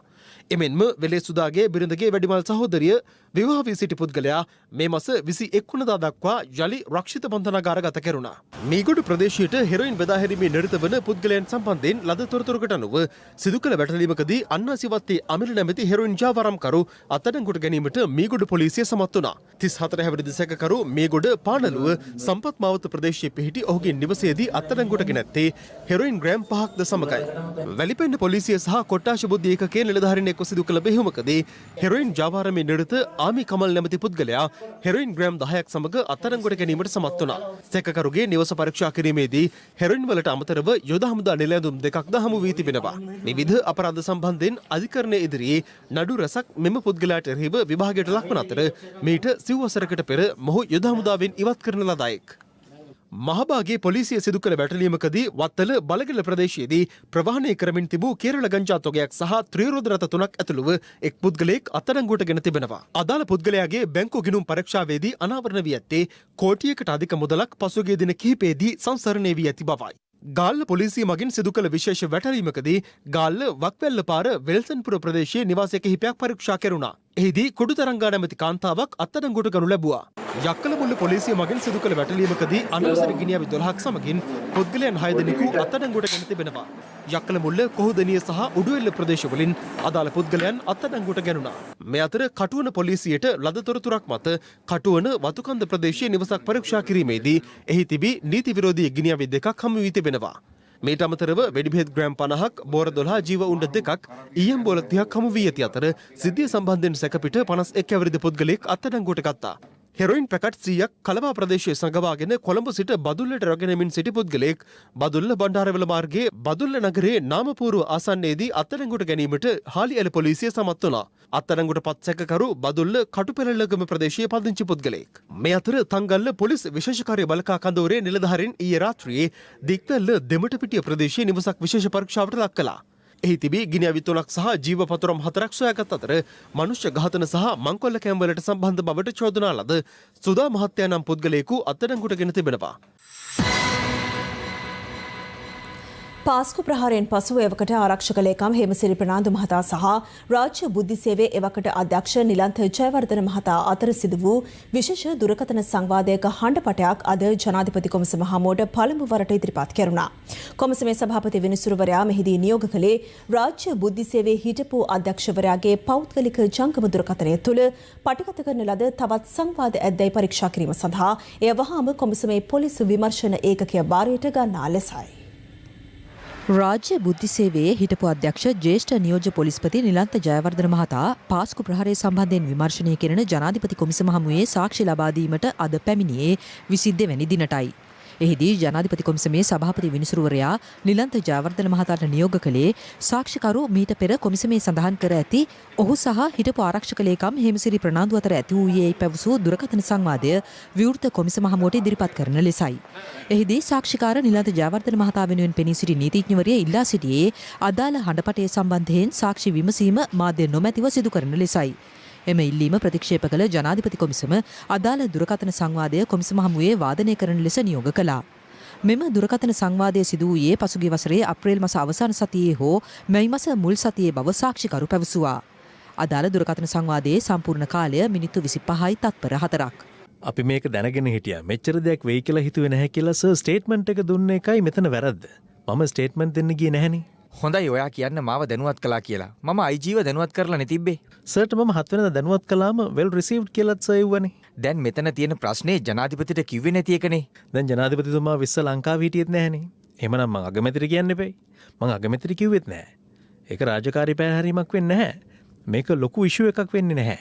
එමෙන්ම වෙලෙසුදාගේ බිරිඳගේ වැඩිමල් සහෝදරිය විවාහ වී සිටි පුද්ගලයා මේ මාස 21 වෙනිදා දක්වා යලි රක්ෂිත බන්ධනාගාරගත කෙරුණා. මීගොඩ ප්‍රදේශයට හෙරොයින් බෙදා හැරීමේ නිරත වන පුද්ගලයන් සම්බන්ධයෙන් ලද තොරතුරකට අනුව සිදු කළ වැටලීමකදී අන්නාසිවත්තේ අමිල නැමැති හෙරොයින් ජාවාරම්කරු අත්අඩංගුවට ගැනීමට මීගොඩ පොලිසිය සමත් වුණා. 34 හැවිරිදි සැකකරු මීගොඩ පානලුව සම්පත් මාවත ප්‍රදේශයේ පිහිටි ඔහුගේ නිවසේදී අත්අඩංගුවට ගෙන ඇත්තේ හෙරොයින් ග්‍රෑම් 5ක්ද සමගයි. වැලිපෙන්න පොලිසිය සහ කොට්ටාශ බුද්ධි ඒකකයේ නිලධාරීන් එක්ව සිදු කළ බෙහෙවමකදී හෙරොයින් ජාවාරමේ නිරත ආමි කමල් නැමැති පුද්ගලයා හෙරොයින් ග්‍රෑම් 10ක් සමග අත්අඩංගුවට ගැනීමට සමත් වුණා. සැකකරුගේ නිවස පරීක්ෂා කිරීමේදී හෙරොයින් වලට අමතරව යොද හමුදා නිලැඳුම් දෙකක්ද හමු වී තිබෙනවා. විවිධ අපරාධ සම්බන්ධයෙන් අධිකරණයේ ඉදිරියේ නඩු රැසක් මෙම පුද්ගලයාට එරෙහිව විභාගයට ලක්වන අතර මීට සිව් වසරකට පෙර මොහු යොද හමුදාවෙන් ඉවත් කරන ලද අයෙක්. මහභාගේ පොලිසිය සිදු කළ වැටලීමකදී වත්තල බලගල ප්‍රදේශයේදී ප්‍රවාහනය කරමින් තිබූ කේරළ ගංජා තොගයක් සහ ත්‍රිරෝද රථ 3ක් ඇතුළුව එක් පුද්ගලයෙක් අත්අඩංගුවට ගෙන තිබෙනවා. අදාළ පුද්ගලයාගේ බැංකු ගිණුම් පරීක්ෂාවේදී අනාවරණ වී ඇත්තේ කෝටියකට අධික මුදලක් පසුගිය දින කිහිපයේදී සංසරණය වී ඇති බවයි. ගාල්ල පොලිසිය මගින් සිදු කළ විශේෂ වැටලීමකදී ගාල්ල වක්වැල්ල පාර වෙල්සන්පුර ප්‍රදේශයේ නිවාස කිහිපයක් පරීක්ෂා කෙරුණා. එහිදී කුඩු තරංගා නැමැති කාන්තාවක් අත්අඩංගුවට ගනු ලැබුවා. යක්කලමුල්ල පොලිසිය මගින් සිදු කළ වැටලීමකදී අනවසර ගිනියවි 12ක් සමගින් පුද්ගලයන් 6 දෙනෙකු අත්අඩංගුවට ගෙන තිබෙනවා. යක්කලමුල්ල කොහොදනිය සහ උඩුවෙල්ල ප්‍රදේශවලින් අදාළ පුද්ගලයන් අත්අඩංගුවට ගැනුණා. මේ අතර කටුවන පොලිසියට ලද තොරතුරක් මත කටුවන වතුකන්ද ප්‍රදේශයේ නිවසක් පරීක්ෂා කිරීමේදී එහි තිබී නීති විරෝධී ගිනියවි 2ක් හමු වී තිබෙනවා. මේට අමතරව වෙඩිබෙහෙත් ග්‍රෑම් 50ක්, බෝර 12, ජීව උණ්ඩ 2ක්, ඊයම් බෝල 30ක් හමු වී ඇති අතර සිද්ධිය සම්බන්ධයෙන් සැකපිට 51 අවරිද පුද්ගලයෙක් අත්අඩංගුවට ගත්තා. හෙරොයින් පැකට් 100ක් කලවා ප්‍රදේශයේ සංගවාගෙන කොළඹ සිට බදුල්ලට රැගෙනමින් සිටි පුද්ගලයෙක් බදුල්ල බණ්ඩාරවල මාර්ගයේ බදුල්ල නගරයේ නාමපූර්ව ආසන්නයේදී අත්අඩංගුවට ගැනීමට හාලිඇල පොලිසිය සමත් වුණා. අත්අඩංගුවට පත් සැකකරු බදුල්ල කටුපෙරළගම ප්‍රදේශයේ පදිංචි පුද්ගලයෙක්. මේ අතර තංගල්ල පොලිස් විශේෂ කාර්ය බළකා කඳවුරේ නිලධාරීන් ඊයේ රාත්‍රියේ දික්වැල්ල දෙමටපිටිය ප්‍රදේශයේ නිවසක් විශේෂ පරීක්ෂාවට ලක් කළා. එහි තිබී ගිනියවි 3ක් සහ ජීව පතුරම් 4ක් සොයාගත් අතර මනුෂ්‍ය ඝාතන සහ මංකොල්ල කැම්වලට සම්බන්ධ බවට චෝදනා ලද සුදා මහත්තයා නම් පුද්ගලයෙකු අත්අඩංගුවට ගෙන තිබෙනවා. පාස්කු ප්‍රහාරයෙන් පසුව එවකට ආරක්ෂක ලේකම් හේමසිරි ප්‍රනාන්දු මහතා සහ රාජ්‍ය බුද්ධි සේවයේ එවකට අධ්‍යක්ෂ නිලන්ත ජයවර්ධන මහතා අතර සිදු වූ විශේෂ දුරකථන සංවාදයක හඬපටයක් අද ජනාධිපති කොමසම හමුවට පළමු වරට ඉදිරිපත් කෙරුණා. කොමසමේ සභාපති විනිසුරුවරයා මෙහිදී නියෝග කළේ රාජ්‍ය බුද්ධි සේවයේ හිටපු අධ්‍යක්ෂවරයාගේ පෞද්ගලික ජංගම දුරකථනය තුළ පටිගත කරන ලද තවත් සංවාද ඇද්දැයි පරීක්ෂා කිරීම සඳහා එය වහාම කොමසමේ පොලිස් විමර්ශන ඒකකය භාරයට ගන්නා ලෙසයි. රාජ්‍ය බුද්ධි සේවයේ හිටපු අධ්‍යක්ෂ ජ්‍යෙෂ්ඨ නියෝජ්‍ය පොලිස්පති නිලන්ත ජයවර්ධන මහතා පාස්කු ප්‍රහාරය සම්බන්ධයෙන් විමර්ශනය කෙරෙන ජනාධිපති කොමිසම හමුවේ සාක්ෂි ලබා දීමට අද පැමිණියේ 22 වැනි දිනටයි. එහිදී ජනාධිපති කොමිසමේ සභාපති විනිසුරුවරයා නිලන්ත ජයවර්ධන මහතාට නියෝග කළේ සාක්ෂිකරු මීට පෙර කොමිසමේ සඳහන් කර ඇති ඔහු සහ හිටපු ආරක්ෂක ලේකම් හේමසිරි ප්‍රනාන්දු අතර ඇති වූයේ පැවසූ දුරකථන සංවාදය විවෘත කොමිසම හමුවට ඉදිරිපත් කරන ලෙසයි. එහිදී සාක්ෂිකාර නිලන්ත ජයවර්ධන මහතා වෙනුවෙන් පෙනී සිටි නීතිඥවරිය ඉල්ලා සිටියේ අදාළ හඬපටය සම්බන්ධයෙන් සාක්ෂි විමසීම මාධ්‍ය නොමැතිව සිදු කරන ලෙසයි. එම ඉල්ලීම ප්‍රතික්ෂේප කළ ජනාධිපති කොමිසම අදාළ දුරකථන සංවාදය කොමිසම හමුවේ වාදනය කරන ලෙස නියෝග කළා. මෙම දුරකථන සංවාදය සිදු වූයේ පසුගිය වසරේ අප්‍රේල් මස අවසාන සතියේ හෝ මැයි මස මුල් සතියේ බව සාක්ෂිකරු පැවසුවා. අදාළ දුරකථන සංවාදයේ සම්පූර්ණ කාලය මිනිත්තු 25යි තත්පර 4ක්. අපි මේක දැනගෙන හිටියා. මෙච්චර දෙයක් වෙයි කියලා හිතුවේ නැහැ කියලා සර් ස්ටේට්මන්ට් එක දුන්න එකයි මෙතන වැරද්ද. මම ස්ටේට්මන්ට් දෙන්න ගියේ නැහනේ. හොඳයි ඔයා කියන්න මාව දැනුවත් කළා කියලා. මම IGව දැනුවත් කරලා නෙතිබ්බේ. සර්ට මම 7 වෙනිදා දැනුවත් කළාම well received කියලාත් සර් එව්වනේ. දැන් මෙතන තියෙන ප්‍රශ්නේ ජනාධිපතිට කිව්වේ නැති එකනේ. දැන් ජනාධිපතිතුමා විශ්ව ලංකාවේ හිටියෙත් නැහනේ. එහෙමනම් මං අගමැතිට කියන්න එපයි. මං අගමැතිට කිව්වෙත් නැහැ. ඒක රාජකාරී පැහැරීමක් වෙන්නේ නැහැ. මේක ලොකු ඉෂුව එකක් වෙන්නේ නැහැ.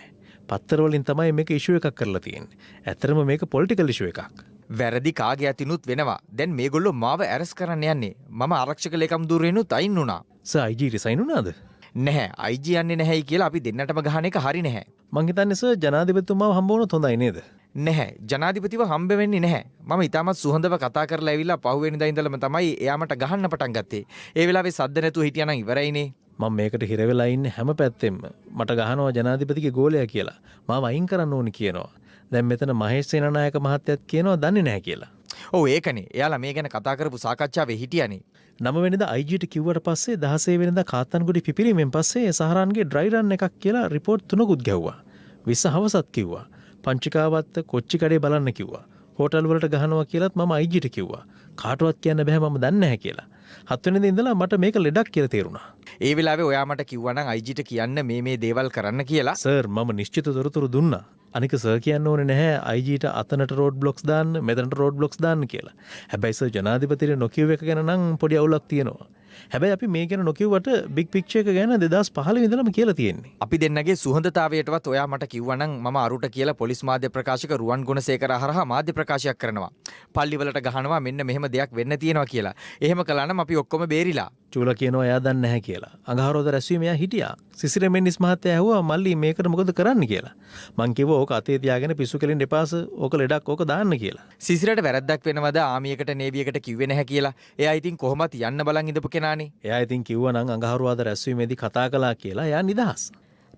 පත්තර වලින් තමයි මේක ඉෂුව එකක් කරලා තියෙන්නේ. ඇත්තටම මේක පොලිටිකල් ඉෂුව එකක්. වැරදි කාගේ අතිනුත් වෙනවා. දැන් මේගොල්ලෝ මාව ඇරස් කරන්න යන්නේ. මම ආරක්ෂක ලේකම් ධුරේනුත් අයින් වුණා. සර් IG රිසයින් වුණාද? නැහැ. IG යන්නේ නැහැයි කියලා අපි දෙන්නටම ගහන එක හරි නැහැ. මං හිතන්නේ සර් ජනාධිපතිතුමාව හම්බ වුණොත් හොඳයි නේද? නැහැ. ජනාධිපතිව හම්බ වෙන්නේ නැහැ. මම ඊටමත් සුහඳව කතා කරලා ඇවිල්ලා පහුවෙනිදා ඉඳලම තමයි එයාමට ගහන්න පටන් ගත්තේ. ඒ වෙලාවේ සද්ද නැතුව හිටියානම් ඉවරයිනේ. මම මේකට හිර වෙලා ඉන්නේ හැම පැත්තෙම. මට ගහනවා ජනාධිපතිගේ ගෝලයා කියලා. මාව අයින් කරන්න ඕනි කියනවා. දැන් මෙතන මහේෂ් සේනානායක මහත්තයත් කියනවා දන්නේ නැහැ කියලා. ඔව් ඒකනේ. එයාලා මේ ගැන කතා කරපු සාකච්ඡාවේ හිටියානේ. 9 වෙනිදා IGට කිව්වට පස්සේ 16 වෙනිදා කාත්තන්ගොඩි පිපිරීමෙන් පස්සේ සහරාන්ගේ ඩ්‍රයි රන් එකක් කියලා රිපෝට් 3කුත් ගැව්වා. 20 හවසත් කිව්වා. පංචිකාවත් කොච්චි කඩේ බලන්න කිව්වා. හෝටල් වලට ගහනවා කියලාත් මම IGට කිව්වා. කාටවත් කියන්න බෑ මම දන්නේ නැහැ කියලා. 7 වෙනිදා ඉඳලා මට මේක ලෙඩක් කියලා තේරුණා. ඒ වෙලාවේ ඔයා මට කිව්වා නම් IGට කියන්න මේ දේවල් කරන්න කියලා. සර් මම නිශ්චිත තොරතුරු දුන්නා. අනික සර් කියන්න ඕනේ නැහැ IGට අතනට රෝඩ් බ්ලොක්ස් දාන්න මෙතනට රෝඩ් බ්ලොක්ස් දාන්න කියලා. හැබැයි සර් ජනාධිපතිට නොකියව එක ගැන නම් පොඩි අවුලක් තියෙනවා. හැබැයි අපි මේ ගැන නොකියුවට බිග් පික්චර් එක ගැන 2015 ඉඳලම කියලා තියෙන්නේ. අපි දෙන්නගේ සුහදතාවයටවත් ඔයා මට කිව්වනම් මම අරුට කියලා පොලිස් මාධ්‍ය ප්‍රකාශක රුවන් ගුණසේකර හරහා මාධ්‍ය ප්‍රකාශයක් කරනවා. පල්ලිවලට ගහනවා මෙන්න මෙහෙම දෙයක් වෙන්න තියෙනවා කියලා. එහෙම කළා නම් අපි ඔක්කොම බේරිලා. චූලා කියනවා එයා දන්නේ නැහැ කියලා. අඟහරුවාදා රැස්වීම එයා හිටියා. සිසිර මෙන්නිස් මහත්තයා ඇහුවා මල්ලි මේකට මොකද කරන්න කියලා. මං කිව්වා ඕක අතේ තියාගෙන පිස්සු කෙලින් එපාස ඕක ලෙඩක් ඕක දාන්න කියලා. සිසිරට වැරද්දක් වෙනවද ආමියකට නේවියකට කිව්වේ නැහැ කියලා. එයා ඉතින් කොහොමත් යන්න බලන් ඉඳපු කෙනානේ. එයා ඉතින් කිව්වා නම් අඟහරුවාදා රැස්වීමේදී කතා කළා කියලා එයා නිදහස්.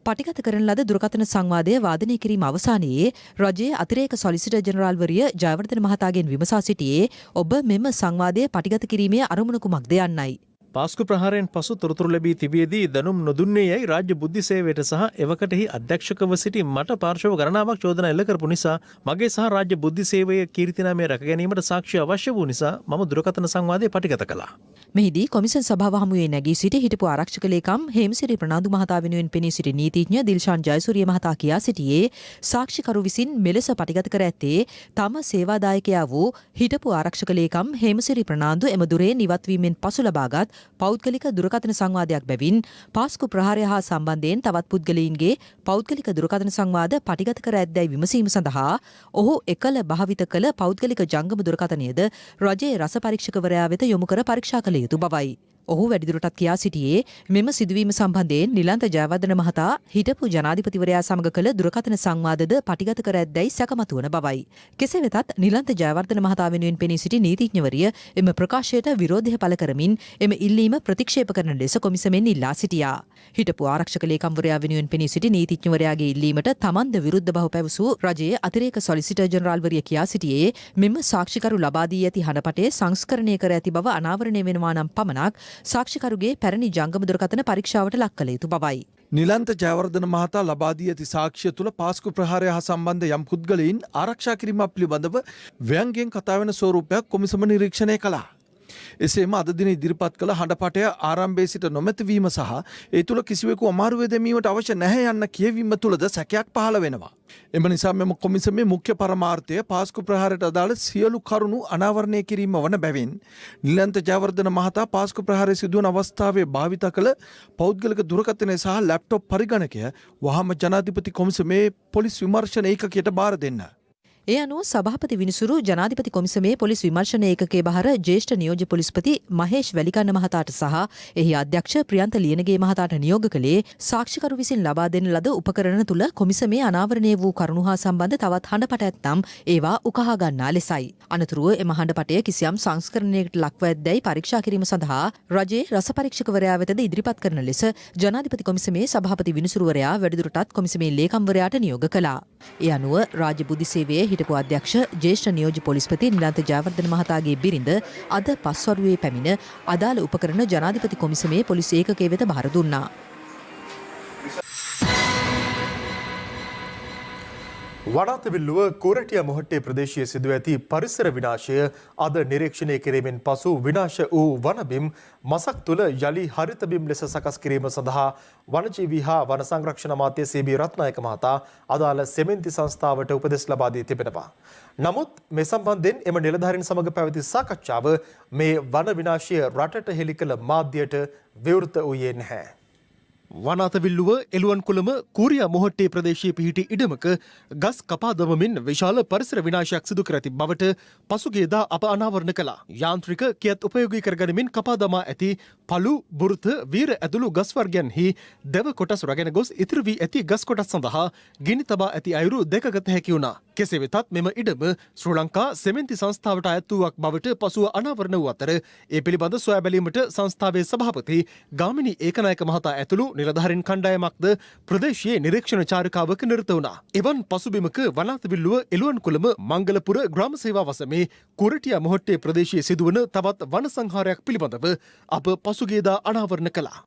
පටිගත කරන ලද දුරකථන සංවාදය වාදනය කිරීම අවසානයේ රජයේ අතිරේක සොලිසිටර් ජෙනරාල්වරිය ජයවර්ධන මහතාගෙන් විමසා සිටියේ ඔබ මෙම සංවාදය පටිගත කිරීමේ අරමුණ කුමක්ද යන්නයි. පාස්කු ප්‍රහාරයෙන් පසු තොරතුරු ලැබී තිබියදී දැනුම් නොදුන්නේ යයි රාජ්‍ය බුද්ධි සේවයට සහ එවකටෙහි අධ්‍යක්ෂකව සිටි මට පාර්ශව ගණනාවක් චෝදනා එල්ල කරපු නිසා මගේ සහ රාජ්‍ය බුද්ධි සේවයේ කීර්තිනාමය රැක ගැනීමට සාක්ෂි අවශ්‍ය වූ නිසා මම දුරකථන සංවාදය පටිගත කළා. මෙහිදී කොමිසම් සභාව හමුවේ නැගී සිටි හිටපු ආරක්ෂක ලේකම් හේමසිරි ප්‍රනාන්දු මහතා වෙනුවෙන් පෙනී සිටි නීතිඥ දිල්ෂාන් ජයසූරිය මහතා කියා සිටියේ සාක්ෂිකරු විසින් මෙලෙස පටිගත කර ඇත්තේ තම සේවාදායකයා වූ හිටපු ආරක්ෂක ලේකම් හේමසිරි ප්‍රනාන්දු එම දුරෙන් ඉවත්වීමෙන් පසු ලබාගත් පෞද්ගලික දුරකථන සංවාදයක් බැවින් පාස්කු ප්‍රහාරය හා සම්බන්ධයෙන් තවත් පුද්ගලයින්ගේ පෞද්ගලික දුරකථන සංවාද පටිගත කර ඇද්දැයි විමසීම සඳහා ඔහු එකල භාවිත කළ පෞද්ගලික ජංගම දුරකථනයද රජයේ රස පරීක්ෂකවරයා වෙත යොමු කර පරීක්ෂා කළ යුතු බවයි. ඔහු වැඩිදුරටත් කියා සිටියේ මෙම සිදුවීම සම්බන්ධයෙන් නිලන්ත ජයවර්ධන මහතා හිටපු ජනාධිපතිවරයා සමග කළ දුරකථන සංවාදද පටිගත කර ඇද්දැයි සැකමතුවන බවයි. කෙසේ වෙතත් නිලන්ත ජයවර්ධන මහතා වෙනුවෙන් පෙනී සිටි නීතිඥවරිය එම ප්‍රකාශයට විරෝධය පළ කරමින් එම ඉල්ලීම ප්‍රතික්ෂේප කරන ලෙස කොමිසමෙන් ඉල්ලා සිටියා. හිටපු ආරක්ෂක ලේකම්වරයා වෙනුවෙන් පෙනී සිටි නීතිඥවරයාගේ ඉල්ලීමට තමන්ද විරුද්ධ බව පැවසූ රජයේ අතිරේක සොලිසිටර් ජෙනරාල්වරිය කියා සිටියේ මෙම සාක්ෂිකරු ලබා දී ඇති හඬපටය සංස්කරණය කර ඇති බව අනාවරණය වෙනවා නම් පමණක් සාක්ෂිකරුගේ පැරණි ජංගම දුරකථන පරීක්ෂාවට ලක් කළ යුතු බවයි. නිලන්ත ජයවර්ධන මහතා ලබා දී ඇති සාක්ෂිය තුළ පාස්කු ප්‍රහාරය හා සම්බන්ධ යම් පුද්ගලයින් ආරක්ෂා කිරීමක් පිළිබඳව ව්‍යංගයෙන් කතා වෙන ස්වරූපයක් කොමිසම නිරීක්ෂණය කළා. එසේම අද දින ඉදිරිපත් කළ හඬපටය ආරම්භයේ සිට නොමැතිවීම සහ ඒ තුළ කිසිවෙකු අමාරුවේ දැමීමට අවශ්‍ය නැහැ යන්න කියවීම තුළද සැකයක් පහළ වෙනවා. එම නිසා මෙම කොමිසමේ මුඛ්‍ය පරමාර්ථය පාස්කු ප්‍රහාරයට අදාළ සියලු කරුණු අනාවරණය කිරීම වන බැවින් නිලන්ත ජයවර්ධන මහතා පාස්කු ප්‍රහාරය සිදුවන අවස්ථාවේ භාවිත කළ පෞද්ගලික දුරකථනය සහ ලැප්ටොප් පරිගණකය වහාම ජනාධිපති කොමිසමේ පොලිස් විමර්ශන ඒකකයට බාර දෙන්න. ඒ අනුව සභාපති විනිසුරු ජනාධිපති කොමිසමේ පොලිස් විමර්ශන ඒකකයේ බහර ජ්‍යෙෂ්ඨ නියෝජ්‍ය පොලිස්පති මහේෂ් වැලිකන්න මහතාට සහ එහි අධ්‍යක්ෂ ප්‍රියන්ත ලියනගේ මහතාට නියෝග කළේ සාක්ෂිකරු විසින් ලබා දෙන ලද උපකරණ තුළ කොමිසමේ අනාවරණය වූ කරුණු හා සම්බන්ධ තවත් හඬපට ඇත්නම් ඒවා උකහා ගන්නා ලෙසයි. අනතුරුව එම හඬපටය කිසියම් සංස්කරණයකට ලක්ව ඇද්දැයි පරීක්ෂා කිරීම සඳහා රජයේ රස පරීක්ෂකවරයා වෙතද ඉදිරිපත් කරන ලෙස ජනාධිපති කොමිසමේ සභාපති විනිසුරුවරයා වැඩිදුරටත් කොමිසමේ ලේකම්වරයාට නියෝග කළා. ඒ අනුව රාජ්‍ය බුද්ධි සේවයේ හිටපු අධ්‍යක්ෂ ජ්‍යෙෂ්ඨ නියෝජ්‍ය පොලිස්පති නිලන්ත ජයවර්ධන මහතාගේ බිරිඳ අද පස්වරුවේ පැමිණ අදාළ උපකරණ ජනාධිපති කොමිසමේ පොලිස් ඒකකයේ වෙත බාර දුන්නා. වඩාතවිල්ලුව කොරටිය මොහොට්ටේ ප්‍රදේශයේ සිදුව ඇති පරිසර විනාශය අද නිරීක්ෂණය කිරීමෙන් පසු විනාශ වූ වනබිම් මසක් තුළ යළි හරිතබිම් ලෙස සකස් කිරීම සඳහා වනජීවී හා වන සංරක්ෂණ අමාත්‍ය සී.බී. රත්නායක මහතා අදාළ සෙමෙන්ති සංස්ථාවට උපදෙස් ලබා දී තිබෙනවා. නමුත් මේ සම්බන්ධයෙන් එම නිලධාරීන් සමග පැවති සාකච්ඡාව මේ වන විනාශය රටට හෙළි කළ මාධ්‍යයට විවෘත වූයේ නැහැ. වනාතවිල්ලුව එළුවන්කුළම කූරියා මොහොට්ටේ ප්‍රදේශයේ පිහිටි ඉඩමක ගස් කපා දමමින් විශාල පරිසර විනාශයක් සිදු කර ඇති බවට පසුගියදා අප අනාවරණ කළා. යාන්ත්‍රික කියත් උපයෝගී කරගනිමින් කපා දමා ඇති පළු, බුරුත, වීර ඇතුළු ගස් වර්ගයන්හි දෙව කොටස් රැගෙන ගොස් ඉතිරි වී ඇති ගස් කොටස් සඳහා ගිනි තබා ඇති අයුරු දැකගත හැකි වුණා. කෙසේ වෙතත් මෙම ඉඩම ශ්‍රී ලංකා සෙමෙන්ති සංස්ථාවට අයත් වූවක් බවට පසුව අනාවරණ වූ අතර ඒ පිළිබඳ සොයා බැලීමට සංස්ථාවේ සභාපති ගාමිණී ඒකනායක මහතා ඇතුළු නිලධාරීන් කණ්ඩායමක්ද ප්‍රදේශයේ නිරීක්ෂණ චාරිකාවක නිරත වුණා. එවන් පසුබිමක වනාතවිල්ලුව එළුවන්කුළම මංගලපුර ග්‍රාම සේවා වසමේ කුරටියා මොහොට්ටේ ප්‍රදේශයේ සිදුවන තවත් වන සංහාරයක් පිළිබඳව අප පසුගියදා අනාවරණ කළා.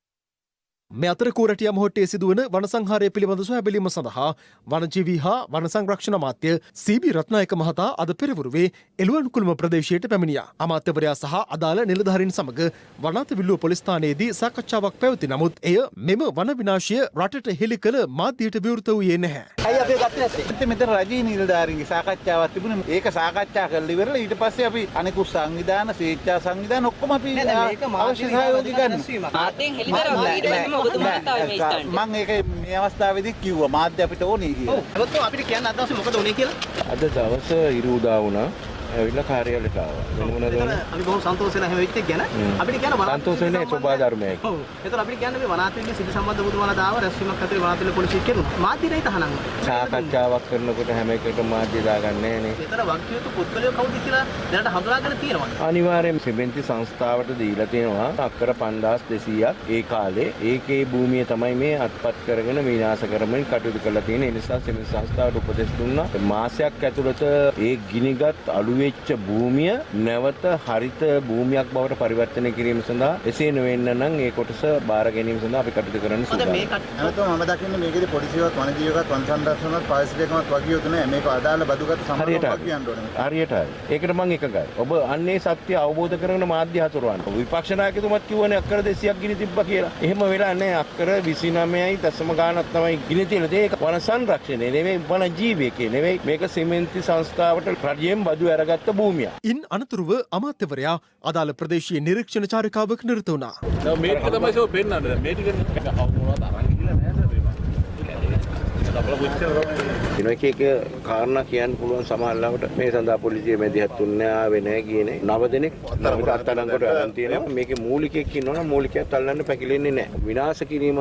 මේ අතර කෝරටියා මොහොතේ සිදුවන වන සංහාරය පිළිබඳ සොයා බැලීම සඳහා වනජීවී හා වන සංරක්ෂණ අමාත්‍ය සීබී රත්නායක මහතා අද පෙරවරුවේ එළුවන්කුළුම ප්‍රදේශයට පැමිණියා. අමාත්‍යවරයා සහ අදාළ නිලධාරීන් සමග වනාත විල්ලුව පොලිස් ස්ථානයේදී සාකච්ඡාවක් පැවති නමුත් එය මෙම වන විනාශය රටට හෙළි කළ මාධ්‍යයට විවෘත වූයේ නැහැ. ඇයි අපි ගත්තේ නැත්තේ? මෙතන රජී නිලධාරීන්ගේ සාකච්ඡාවක් තිබුණේ. ඒක සාකච්ඡා කරලා ඉවරලා ඊට පස්සේ අපි අනිකුත් සංවිධාන, ස්වේච්ඡා සංවිධාන ඔක්කොම අපි අවශ්‍ය සහයෝගය ගන්නවා. මාධ්‍යෙන් හෙළිදරව් මම ඒක මේ අවස්ථාවේදී කිව්වා මාධ්‍ය අපිට ඕනේ කියලා. ඔව් අපිට කියන්න අදවසේ මොකද උනේ කියලා. අද දවස ඉරු උදා වුණා. ඇවිල්ලා කාර්යාලයට ආවා. වෙන මොනවද වුනේ? අපි බොහොම සන්තෝෂ වෙන හැම වෙච්ච එක ගැන අපිට කියන්න සන්තෝෂ වෙන්නේ සෝභා ධර්මයයි. ඔව්. ඒතර අපිට කියන්න මේ වනාන්තරයේ සිට සම්බන්ධ බුදුමාලා දාව රැස්වීමක් ඇතුලේ වනාන්තරයේ පොලිසිය කෙරුණා. මාධ්‍යයයි තහනම්. සාකච්ඡාවක් කරනකොට හැම එකකටම මාධ්‍ය දාගන්නේ නැහැ නේ. ඒතර වගකීතු පුද්ගලයෝ කවුද කියලා දැනට හඳුනාගෙන තියෙනවා. අනිවාර්යයෙන් සිමෙන්ති සංස්ථාවට දීලා තියෙනවා අක්කර 5200ක් ඒ කාලේ. ඒකේ භූමිය තමයි මේ අත්පත් කරගෙන විනාශ කරමින් කටයුතු කරලා තියෙන. ඒ නිසා සිමෙන්ති සංස්ථාවට උපදෙස් දුන්නා. මාසයක් ඇතුළත ඒ ගිනිගත් අළු වෙච්ච භූමිය නැවත හරිත භූමියක් බවට පරිවර්තනය කිරීම සඳහා එසේ නොවෙන්න නම් ඒ කොටස බාර ගැනීම සඳහා අපි කටයුතු කරන්න සූදානම්. නැවතම මම දකින්නේ මේකේදී පොලිසියවත් වනජීවකත් වන සංරක්ෂණවත් පාරිසරිකමත් වගේ යුතු නැහැ. මේක අදාළ බදුගත සමාජයක් කියන්න ඕනේ. හරියට හරි. ඒකට මම එකගයි. ඔබ අන්නේ සත්‍ය අවබෝධ කරගෙන මාධ්‍ය හසුරවන්න. විපක්ෂ නායකතුමත් කිව්වනේ අක්කර 200ක් ගිනි තිබ්බා කියලා. එහෙම වෙලා නැහැ. අක්කර 29යි දශම ගානක් තමයි ගිනි තියලා තියෙන්නේ. ඒක වන සංරක්ෂණය නෙවෙයි වන ජීවකේ නෙවෙයි. මේක සිමෙන්ති සංස්ථාවට රජයෙන් බදු අරගත්ත භූමියක්. ඉන් අනතුරුව අමාත්‍යවරයා අදාළ ප්‍රදේශීය නිරීක්ෂණ චාරිකාවක නිරත වුණා. මේ ටික තමයි සෝ පෙන්නන්නේ. මේ ටික මොනවද අරන් ගිහලා නැහැ නේද? එක කාරණා කියන්න පුළුවන් සමහරවිට මේ සඳහා පොලිසිය මැදිහත් වුණේ ආවේ නැහැ කියන්නේ 9 දෙනෙක් අපිට අත්අඩංගුවට අරන් තියෙනවා. මේකේ මූලිකයෙක් ඉන්නවනම් මූලිකයාත් අල්ලන්න පැකිලෙන්නේ නැහැ. විනාශ කිරීම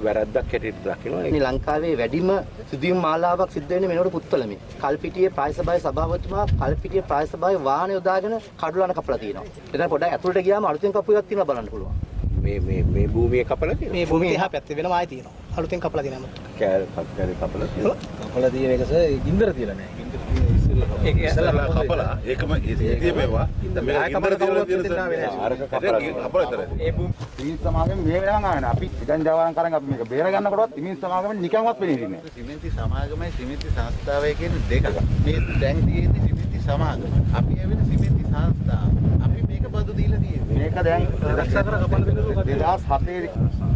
වැරද්දක් හැටියට දකිනවා. මේ ලංකාවේ වැඩිම සිදුවීම් මාලාවක් සිද්ධ වෙන්නේ මෙනකොට පුත්තලමේ. කල්පිටියේ ප්‍රායසභාවේ සභාපතිතුමා කල්පිටියේ ප්‍රායසභාවේ වාහන යොදාගෙන කඩුලන කපලා තියෙනවා. එතන පොඩ්ඩක් ඇතුළට ගියාම අලුතෙන් කපු එකක් තියෙනවා බලන්න පුළුවන්. මේ භූමිය කපලා තියෙනවා. මේ භූමිය එහා පැත්තේ වෙනම ආයෙ තියෙනවා. අලුතෙන් කපලා තියෙනවා. කැලේ කපලා තියෙනවා. කපලා තියෙන එක සර් ගින්දර තියලා නැහැ. ඒක ඉස්සෙල්ලා කපලා ඒකම ඉතියේ මේවා මේ ගින්දර තියලා අරක කපලා ඒ තිමින් සමාගම මේ වෙනම ආවනේ. අපි ඉතින් ජවාන් කරන් අපි මේක බේර ගන්නකොටවත් තිමින් සමාගම නිකන්වත් වෙන්නේ නැහැ. සිමෙන්ති සමාගමයි සිමෙන්ති සංස්ථාවයි කියන්නේ දෙකක්. මේ දැන් තියෙන්නේ සිමෙන්ති සමාගම. අපි ඇවිල්ලා සිමෙන්ති සංස්ථාව. අපි මේක බදු දීලා තියෙන්නේ. මේක දැන් ආරක්ෂා කර කපන්න දෙනවා 2007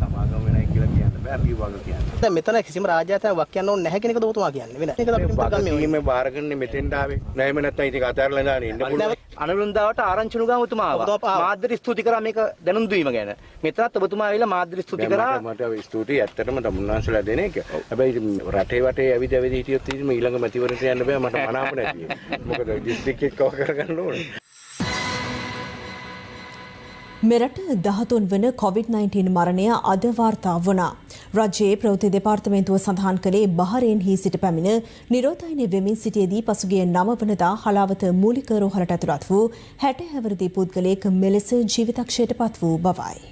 සමාගම වෙනයි කියලා කියන්න බෑ. අපි වග කියන්නේ. දැන් මෙතන කිසිම රාජ්‍යයතන වක් කියන්න ඕනේ නැහැ කියන එකද ඔබතුමා කියන්නේ. වෙන එකද අපිට ගන්නේ. මේ බාරගන්නේ මෙතෙන්ට ආවේ. නැයිම නැත්තම් ඉතින් අතහැරලා දාන්න ඉන්න පුළුවන්. අනුරුන්දාවට ආරංචිනු ගාම ඔබතුමා ආවා. මාධ්‍යට ස්තුති කරා මේක දැනුම් දීම ගැන. මෙතනත් ඔබතුමා ඇවිල්ලා මාධ්‍යට ස්තුති කරා. මට ස්තුතියි ඇත්තටම තමුන්නාන්සලා දෙන එක. හැබැයි රටේ වටේ ඇවිද හිටියොත් ඉතින් ඊළඟ මැතිවරණයට යන්න බෑ. මට මනාප නැති. මොකද ඩිස්ට්‍රික්ට් එක කවර් කරගන්න ඕනේ. මෙරට 13 වන COVID-19 මරණය අද වාර්තා වුණා. රජයේ ප්‍රවෘත්ති දෙපාර්තමේන්තුව සඳහන් කළේ බහරේන්හි සිට පැමිණ නිරෝධායනය වෙමින් සිටියේදී පසුගිය 9 වනදා හලාවත මූලික රෝහලට ඇතුළත් වූ 60 හැවිරිදි පුද්ගලයෙක් මෙලෙස ජීවිතක්ෂයට පත් වූ බවයි.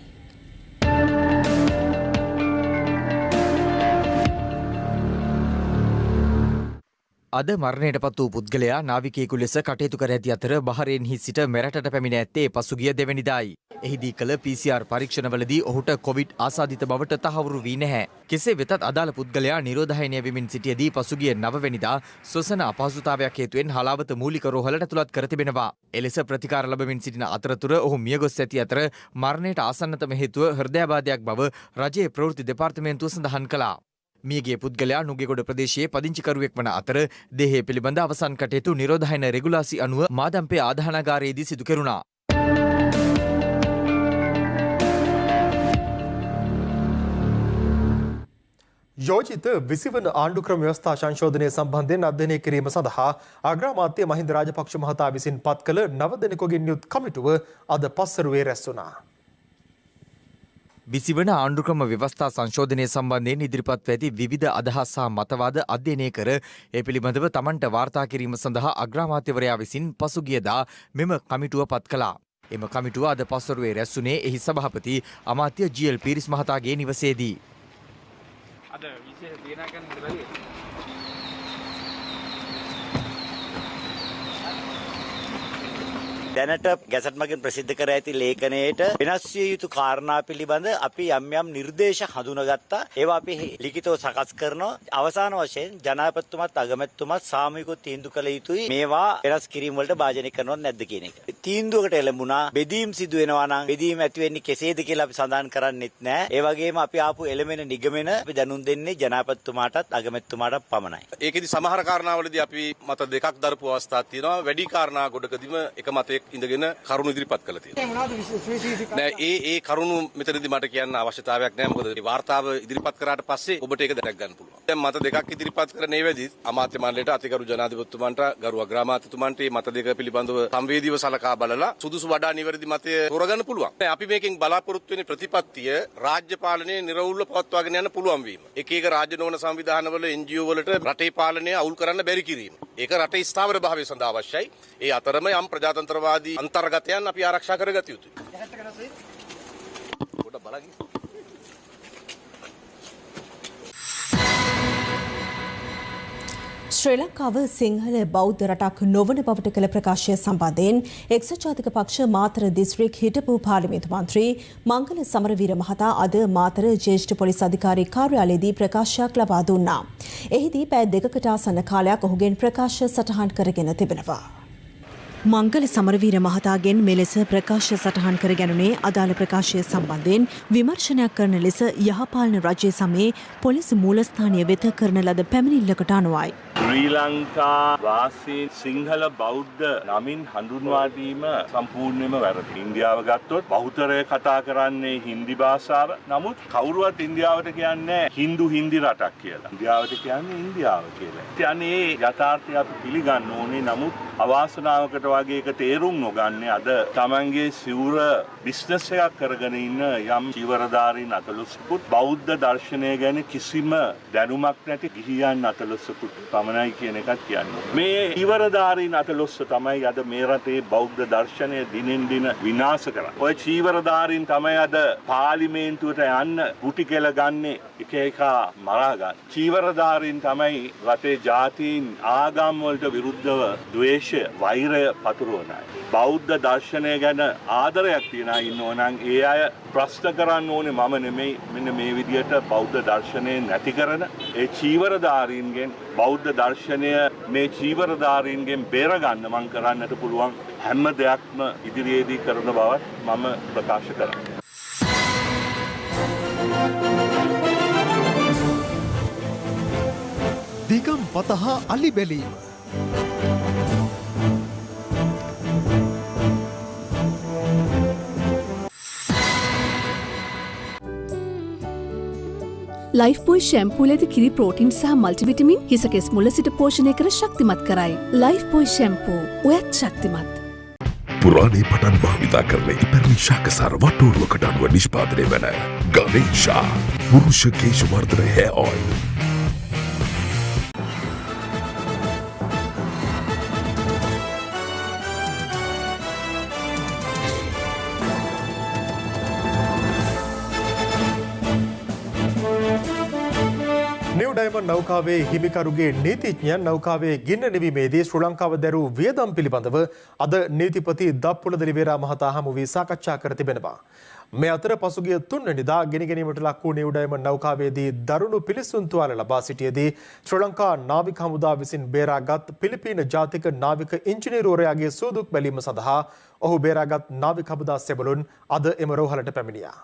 අද මරණයට පත් වූ පුද්ගලයා නාවිකයෙකු ලෙස කටයුතු කර ඇති අතර බහරේන්හි සිට මෙරටට පැමිණ ඇත්තේ පසුගිය දෙවැනිදායි. එහිදී කළ PCR පරීක්ෂණවලදී ඔහුට කොවිඩ් ආසාදිත බවට තහවුරු වී නැහැ. කෙසේ වෙතත් අදාළ පුද්ගලයා නිරෝධායනය වෙමින් සිටියදී පසුගිය 9 වෙනිදා ශ්වසන අපහසුතාවයක් හේතුවෙන් හලාවත මූලික රෝහලට ඇතුළත් කර තිබෙනවා. එලෙස ප්‍රතිකාර ලැබමින් සිටින අතරතුර ඔහු මියගොස් ඇති අතර මරණයට ආසන්නතම හේතුව හෘදයාබාධයක් බව රජයේ ප්‍රවෘත්ති දෙපාර්තමේන්තුව සඳහන් කළා. මියගිය පුද්ගලයා නුගේගොඩ ප්‍රදේශයේ පදිංචිකරුවෙක් වන අතර දේහය පිළිබඳ අවසන් කටයුතු නිරෝධායන රෙගුලාසි අනුව මාදම්පේ ආදාහනාගාරයේදී සිදු කෙරුණා. යෝජිත 20 වන ආණ්ඩුක්‍රම ව්‍යවස්ථා සංශෝධනය සම්බන්ධයෙන් අධ්‍යයනය කිරීම සඳහා අග්‍රාමාත්‍ය මහින්ද රාජපක්ෂ මහතා විසින් පත් කළ 9 දෙනෙකුගෙන් යුත් කමිටුව අද පස්වරුවේ රැස් වුණා. 20 වන ආණ්ඩුක්‍රම ව්‍යවස්ථා සංශෝධනය සම්බන්ධයෙන් ඉදිරිපත් ඇති විවිධ අදහස් සහ මතවාද අධ්‍යයනය කර ඒ පිළිබඳව තමන්ට වාර්තා කිරීම සඳහා අග්‍රාමාත්‍යවරයා විසින් පසුගියදා මෙම කමිටුව පත් කළා. එම කමිටුව අද පස්වරුවේ රැස් වුණේ එහි සභාපති අමාත්‍ය ජී.එල්. පීරිස් මහතාගේ නිවසේදී. අද විශේෂ දිනාකන් ඉඳලා දැනට ගැසට් මගින් ප්‍රසිද්ධ කර ඇති ලේඛනයේට වෙනස් විය යුතු කාරණා පිළිබඳ අපි යම් යම් නිර්දේශ හඳුනාගත්තා. ඒවා අපි ලිඛිතව සකස් කරනවා. අවසාන වශයෙන් ජනාධිපතිතුමත් අගමැතිතුමත් සාමූහිකව තීන්දුව කළ යුතුයි මේවා වෙනස් කිරීම වලට භාජනය කරනවද නැද්ද කියන එක. තීන්දුවකට එළඹුණා බෙදීම් සිදු වෙනවා නම් බෙදීම් ඇති වෙන්නේ කෙසේද කියලා අපි සඳහන් කරන්නෙත් නැහැ. ඒ වගේම අපි ආපු එළමෙන නිගමන අපි දැනුම් දෙන්නේ ජනාධිපතිතුමාටත් අගමැතිතුමාටත් පමණයි. ඒකෙදි සමහර කාරණාවලදී අපි මත දෙකක් දරපු අවස්ථා තියෙනවා. වැඩි කාරණා ගොඩකදීම එක මතයක් ඉඳගෙන කරුණු ඉදිරිපත් කළා තියෙනවා. නෑ ඒ කරුණු මෙතනදී මට කියන්න අවශ්‍යතාවයක් නෑ. මොකද මේ වාර්තාව ඉදිරිපත් කරාට පස්සේ ඔබට ඒක දැනග ගන්න පුළුවන්. දැන් මත දෙකක් ඉදිරිපත් කරන්නේ වෙදී අමාත්‍ය මණ්ඩලයට අතිගරු ජනාධිපතිතුමන්ට ගරු අග්‍රාමාත්‍යතුමන්ට මේ මත දෙක පිළිබඳව සංවේදීව සලකා බලලා සුදුසු වඩා නිවැරදි මතය තෝරගන්න පුළුවන්. අපි මේකෙන් බලාපොරොත්තු වෙන ප්‍රතිපත්තිය රාජ්‍ය පාලනයේ නිර්වුල්ව පවත්වාගෙන යන්න පුළුවන් වීම. එක එක රාජ්‍ය නොවන සංවිධානවල NGO වලට රටේ පාලනය අවුල් කරන්න බැරි කිරීම. ඒක රටේ ස්ථාවර භාවය සඳහා අවශ්‍යයි. ඒ අතරම යම් ප්‍රජාතන්ත්‍රවාදී අන්තර්ගතයන් අපි ආරක්ෂා කරගත යුතුයි. පොඩ්ඩක් බලන්න. ශ්‍රී ලංකාව සිංහල බෞද්ධ රටක් නොවන බවට කළ ප්‍රකාශය සම්බන්ධයෙන් එක්සත් ජාතික පක්ෂ මාතර දිස්ත්‍රික් හිටපු පාර්ලිමේන්තු මන්ත්‍රී මංගල සමරවීර මහතා අද මාතර ජ්‍යෙෂ්ඨ පොලිස් අධිකාරී කාර්යාලයේදී ප්‍රකාශයක් ලබා දුන්නා. එහිදී පැය දෙකකට ආසන්න කාලයක් ඔහුගෙන් ප්‍රකාශ සටහන් කරගෙන තිබෙනවා. මංගල සමරවීර මහතාගෙන් මෙලෙස ප්‍රකාශ සටහන් කර ගැනුනේ අදාළ ප්‍රකාශය සම්බන්ධයෙන් විමර්ශනයක් කරන ලෙස යහපාලන රජය සමයේ පොලිස් මූලස්ථානය වෙත කරන ලද පැමිණිල්ලකට අනුවයි. ශ්‍රී ලංකා වාසී සිංහල බෞද්ධ නමින් හඳුන්වා දීම සම්පූර්ණයෙන්ම වැරදි. ඉන්දියාව ගත්තොත් බහුතරය කතා කරන්නේ හින්දි භාෂාව. නමුත් කවුරුවත් ඉන්දියාවට කියන්නේ හින්දි රටක් කියලා. ඉන්දියාවට කියන්නේ ඉන්දියාව කියලා. කියන්නේ යථාර්ථය අපි පිළිගන්න ඕනේ. නමුත් අවාසනාවකට වගේ එක තේරුම් නොගන්නේ අද තමන්ගේ සිවුර බිස්නස් එකක් කරගෙන ඉන්න යම් චීවරධාරීන් අතලොස්සකුත් බෞද්ධ දර්ශනය ගැන කිසිම දැනුමක් නැති ගිහියන් අතලොස්සකුත් පමණයි කියන එකත් කියන්නේ. මේ චීවරධාරීන් අතලොස්ස තමයි අද මේ රටේ බෞද්ධ දර්ශනය දිනෙන් දින විනාශ කරන්නේ. ඔය චීවරධාරීන් තමයි අද පාර්ලිමේන්තුවට යන්න ගුටි කෙල ගන්නේ එක එක මරා ගන්න. චීවරධාරීන් තමයි රටේ ජාතීන් ආගම් වලට විරුද්ධව ද්වේෂය වෛරය පතුරවනයි. බෞද්ධ දර්ශනය ගැන ආදරයක් තියන අය ඉන්නවා නම් ඒ අය ප්‍රශ්න කරන්න ඕනේ මම නෙමෙයි. මෙන්න මේ විදියට බෞද්ධ දර්ශනය නැති කරන ඒ චීවරධාරීන්ගෙන් බෞද්ධ දර්ශනය මේ චීවරධාරීන්ගෙන් බේරගන්න මං කරන්නට පුළුවන් හැම දෙයක්ම ඉදිරියේදී කරන බවත් මම ප්‍රකාශ කරනවා. දිගම් පතහා අලි බැලීම ලයිෆ් බොයි ෂැම්පූල ඇති කිරි ප්‍රෝටින් සහ මල්ටිවිටමින් හිස කෙස් මුල සිට පෝෂණය කර ශක්තිමත් කරයි. ලයිෆ් බොයි ෂැම්පූ ඔයත් ශක්තිමත්. පුරාණේ පටන් භාවිතා කරන ඉපැරණි ශාකසාර වට්ටෝරුවකට අනුව නිෂ්පාදනය වන ගණේෂා පුරුෂ කේශවර්ධන hair oil. නිව් ඩයමන්ඩ් නෞකාවේ හිමිකරුගේ නීතිඥයන් නෞකාවේ ගින්න නිවීමේදී ශ්‍රී ලංකාව දැරූ වියදම් පිළිබඳව අද නීතිපති දප්පුල දෙලිවේරා මහතා හමු වී සාකච්ඡා කර තිබෙනවා. මේ අතර පසුගිය 3 වෙනිදා ගෙනගැනීමට ලක් වූ නිව් ඩයමන්ඩ් නෞකාවේදී දරුණු පිළිසුන් තුවාල ලබා සිටියේදී ශ්‍රී ලංකා නාවික හමුදාව විසින් බේරාගත් පිලිපීන ජාතික නාවික ඉංජිනේරුවරයාගේ සූදුක් බැලීම සඳහා ඔහු බේරාගත් නාවික හමුදා සෙබළුන් අද එම රෝහලට පැමිණියා.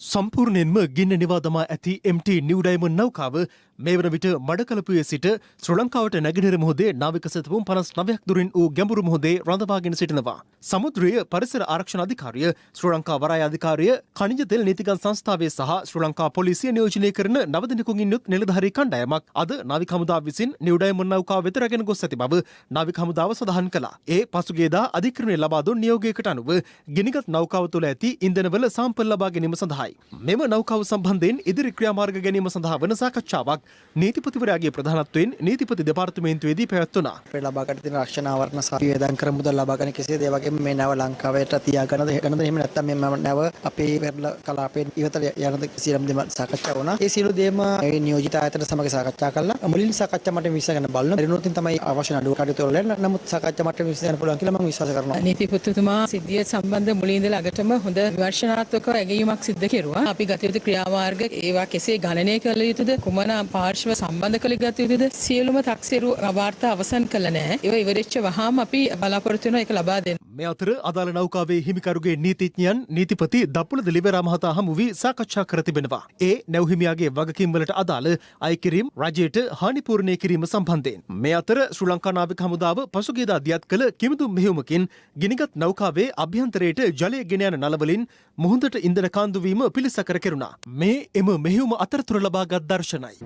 සම්පූර්ණයෙන්ම ගින්න නිවා දමා ඇති MT නිව් ඩයමන්ඩ් නෞකාව මේ වන විට මඩකලපුවේ සිට ශ්‍රී ලංකාවට නැගෙනහිර මුහුදේ නාවික සැතපුම් 59ක් දුරින් වූ ගැඹුරු මුහුදේ රඳවාගෙන සිටිනවා. සමුද්‍රීය පරිසර ආරක්ෂණ අධිකාරිය, ශ්‍රී ලංකා වරාය අධිකාරිය, ඛනිජ තෙල් නීතිගත් සංස්ථාවේ සහ ශ්‍රී ලංකා පොලිසිය නියෝජනය කරන 9 දෙනෙකුගෙන් යුත් නිලධාරී කණ්ඩායමක් අද නාවික හමුදාව විසින් නිව් ඩයමන්ඩ් නෞකාව වෙත රැගෙන ගොස් ඇති බව නාවික හමුදාව සඳහන් කළා. ඒ පසුගියදා අධිකරණය ලබා දුන් නියෝගයකට අනුව ගිනිගත් නෞකාව තුළ ඇති ඉන්ධනවල සාම්පල් ලබා ගැනීම සඳහායි. මෙම නෞකාව සම්බන්ධයෙන් ඉදිරි ක්‍රියාමාර්ග ගැනීම සඳහා වන සාකච්ඡාවක් නීතිපතිවරයාගේ ප්‍රධානත්වයෙන් නීතිපති දෙපාර්තමේන්තුවේදී පැවැත්වුණා. අපේ ලබාගත තියෙන රක්ෂණ ආවරණ සහ වේදන් කර මුදල් ලබා ගන්න කෙසේද ඒ වගේම මේ නැව ලංකාවට තියාගන්නද ගන්නද එහෙම නැත්නම් මේ නැව අපේ වෙරළ කලාපයෙන් ඉවතට යනද සියලුම දේම සාකච්ඡා වුණා. ඒ සියලු දේම මේ නියෝජිත ආයතන සමග සාකච්ඡා කළා. මුලින් සාකච්ඡා මට විශ්වාස බලන පරිණෝතින් තමයි අවශ්‍ය නඩුව කටයුතු වල නමුත් සාකච්ඡා මට විශ්වාස පුළුවන් කියලා මම විශ්වාස කරනවා. නීතිපතිතුමා සිද්ධිය සම්බන්ධ මුලින් ඉඳලා අගටම හොඳ විමර්ශනාත්මක ඇගයීමක් සිදු කෙරුවා. අපි ගත යුතු ක්‍රියාමාර්ග ඒවා කෙසේ ගණනය කළ යුතුද කුමන පාර්ශ්ව සම්බන්ධ කළ ගත යුතුද සියලුම තක්සේරු වාර්තා අවසන් කළ නැහැ. ඒවා ඉවරෙච්ච වහාම අපි බලාපොරොත්තු වෙනවා ඒක ලබා දෙන්න. මේ අතර අදාළ නෞකාවේ හිමිකරුගේ නීතිඥයන් නීතිපති දපුල දිලිවේරා මහතා හමු වී සාකච්ඡා කර තිබෙනවා. ඒ නැව්හිමියාගේ වගකීම් වලට අදාළ අයකිරීම රජයට හානිපූර්ණය කිරීම සම්බන්ධයෙන්. මේ අතර ශ්‍රී ලංකා නාවික හමුදාව පසුගියදා දියත් කළ කිමිදුම් මෙහෙයුමකින් ගිනිගත් නෞකාවේ අභ්‍යන්තරයට ජලය ගෙන යන නළවලින් මුහුදට ඉන්ධන කාන්දු වීම පිළිසකර කෙරුණා. මේ එම මෙහෙයුම අතරතුර ලබාගත් දර්ශනයි.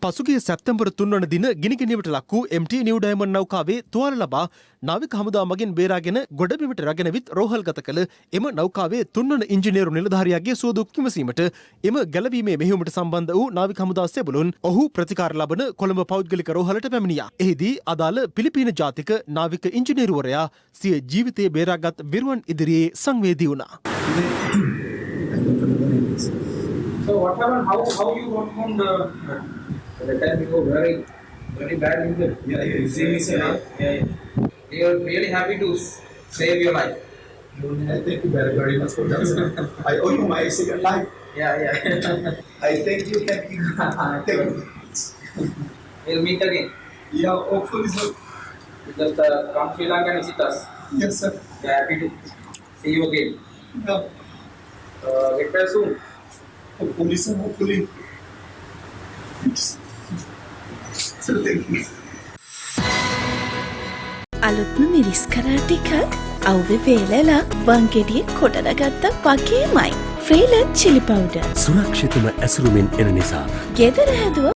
පසුගිය සැප්තැම්බර් 3 වන දින ගිනිගැනීමට ලක් වූ MT නිව් ඩයමන්ඩ් නෞකාවේ තුවාල ලබා නාවික හමුදා මගින් බේරාගෙන ගොඩබිමට රැගෙන විත් රෝහල්ගත කළ එම නෞකාවේ 3 වන ඉංජිනේරු නිලධාරියාගේ සුවදුක් විමසීමට එම ගැලවීමේ මෙහෙයුමට සම්බන්ධ වූ නාවික හමුදා සෙබළුන් ඔහු ප්‍රතිකාර ලබන කොළඹ පෞද්ගලික රෝහලට පැමිණියා. එහිදී අදාළ පිලිපීන ජාතික නාවික ඉංජිනේරුවරයා සිය ජීවිතය බේරාගත් විරුවන් ඉදිරියේ සංවේදී වුණා. So what happened? How you got found? At the time you were very bad injured. Yeah, you see me, sir. Yeah. You are really happy to save your life. I thank you very much for that, sir. I owe you my second life. Yeah. I thank you. Thank you. We'll meet again. Yeah, hopefully, sir. Just come Sri Lanka and visit us. Yes, sir. We are happy to see you again. Yeah. Get there soon. Hopefully, sir. Hopefully. Sir, thank you. අලුත්ම මිරිස් කරා ටිකක් අවුවේ වේලලා වංගෙඩියේ කොටලගත්තා වගේමයි. ෆ්‍රීලන්ස් චිලි පවුඩර්. සුරක්ෂිතම ඇසුරුමින් එන නිසා. ගෙදර හැදුව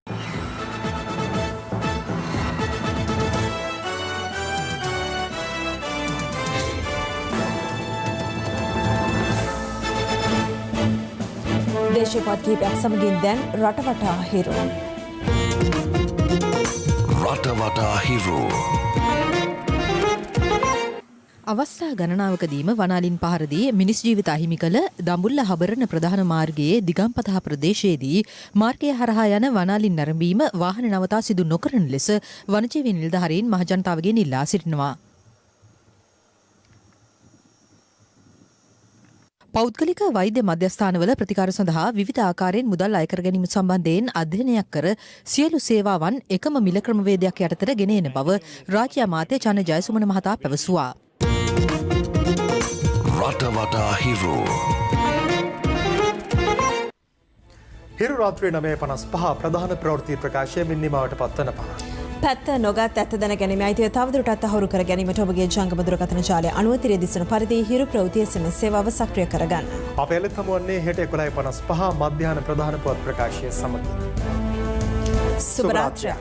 දේශපාලන කීපයක් සමගින් දැන් රටවටා හිරු. රටවටා හිරු. අවස්ථා ගණනාවකදීම වනාලින් පහර දී මිනිස් ජීවිත අහිමි කළ දඹුල්ල හබරන ප්‍රධාන මාර්ගයේ දිගම්පතහ ප්‍රදේශයේදී මාර්ගය හරහා යන වනාලින් නැරඹීම වාහන නවතා සිදු නොකරන ලෙස වනජීවී නිලධාරීන් මහජනතාවගෙන් ඉල්ලා සිටිනවා. පෞද්ගලික වෛද්‍ය මධ්‍යස්ථානවල ප්‍රතිකාර සඳහා විවිධ ආකාරයෙන් මුදල් අය කර ගැනීම සම්බන්ධයෙන් අධ්‍යයනයක් කර සියලු සේවාවන් එකම මිල ක්‍රමවේදයක් යටතට ගෙන එන බව රාජ්‍ය අමාත්‍ය චන්න ජයසුමන මහතා පැවසුවා. රටවටා හිරු. හිරු රාත්‍රී 9:55 ප්‍රධාන ප්‍රවෘත්ති ප්‍රකාශය මිනිමාවට පත්වනවා. පැත්ත නොගත් ඇත්ත දැන ගැනීම අයිතිය තවදුරටත් තහවුරු කර ගැනීමට ඔබගේ ජංගම දුරකථන ජාලය අනුව තිරේ දිසන පරිදි හිරු ප්‍රවෘත්ති SMS සේවාව සක්‍රිය කරගන්න. අපේ එළත් හමුවන්නේ හෙට 11:55 මධ්‍යහන ප්‍රධාන පුවත් ප්‍රකාශය සමග. සුබ රාත්‍රියක්.